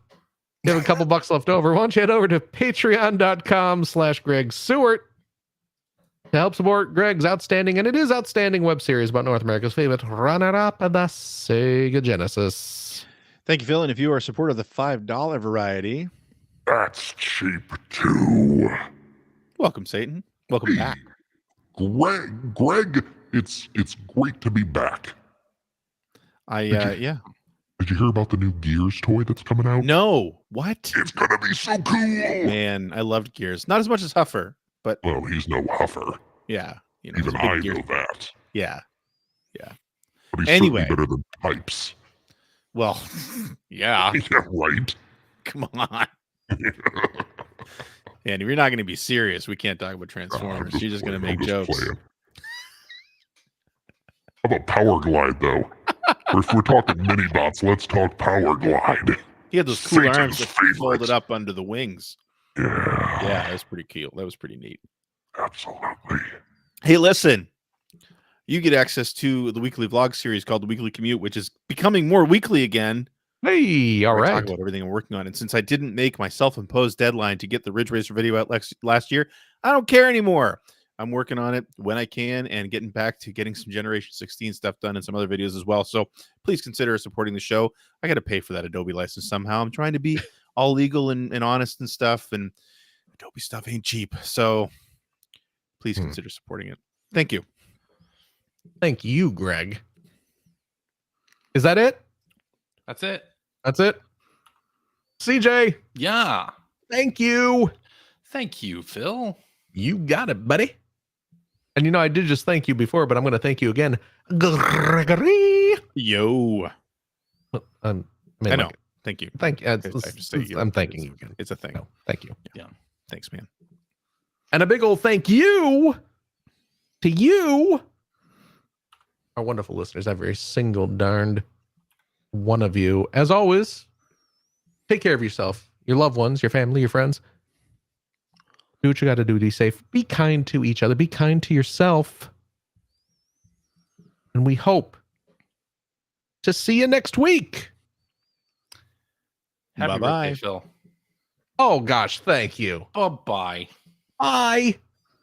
You have a couple bucks left over. Why don't you head over to patreon.com/Greg Seward to help support Greg's outstanding, and it is outstanding, web series about North America's favorite runner-up, the Sega Genesis. Thank you, Phil. And if you are a supporter of the $5 variety, that's cheap too. Welcome, Satan. Welcome back. Greg, it's great to be back. Yeah. Did you hear about the new Gears toy that's coming out? No. What? It's gonna be so cool. Man, I loved Gears. Not as much as Huffer, but well, he's no Huffer. Yeah. You know, even I know that. Yeah. But he's anyway, certainly better than Pipes. Well, yeah. Yeah, right. Come on. And if you're not going to be serious, we can't talk about Transformers. You're just going to make jokes. Playing. How about Power Glide, though? Or if we're talking mini-bots, let's talk Power Glide. He had those cool arms that folded up under the wings. Yeah. Yeah, that was pretty cool. That was pretty neat. Absolutely. Hey, listen. You get access to the weekly vlog series called The Weekly Commute, which is becoming more weekly again. Hey, all right. Talk about everything I'm working on. And since I didn't make my self-imposed deadline to get the Ridge Racer video out last year, I don't care anymore. I'm working on it when I can and getting back to getting some Generation 16 stuff done and some other videos as well. So please consider supporting the show. I got to pay for that Adobe license somehow. I'm trying to be all legal and honest and stuff, and Adobe stuff ain't cheap. So please consider supporting it. Thank you. Thank you, Greg. Is that it? That's it. That's it. CJ. Yeah. Thank you. Thank you, Phil. You got it, buddy. And you know, I did just thank you before, but I'm going to thank you again, Gregory. Yo. I know. Thank you. Thank you. I'm thanking you again. It's a thing. No, thank you. Yeah. Thanks, man. And a big old thank you to you, our wonderful listeners, every single darned one of you. As always, take care of yourself, your loved ones, your family, your friends. Do what you got to do to be safe. Be kind to each other. Be kind to yourself. And we hope to see you next week. Happy Bye-bye. birthday, Phil. Oh, gosh. Thank you. Bye-bye. Bye.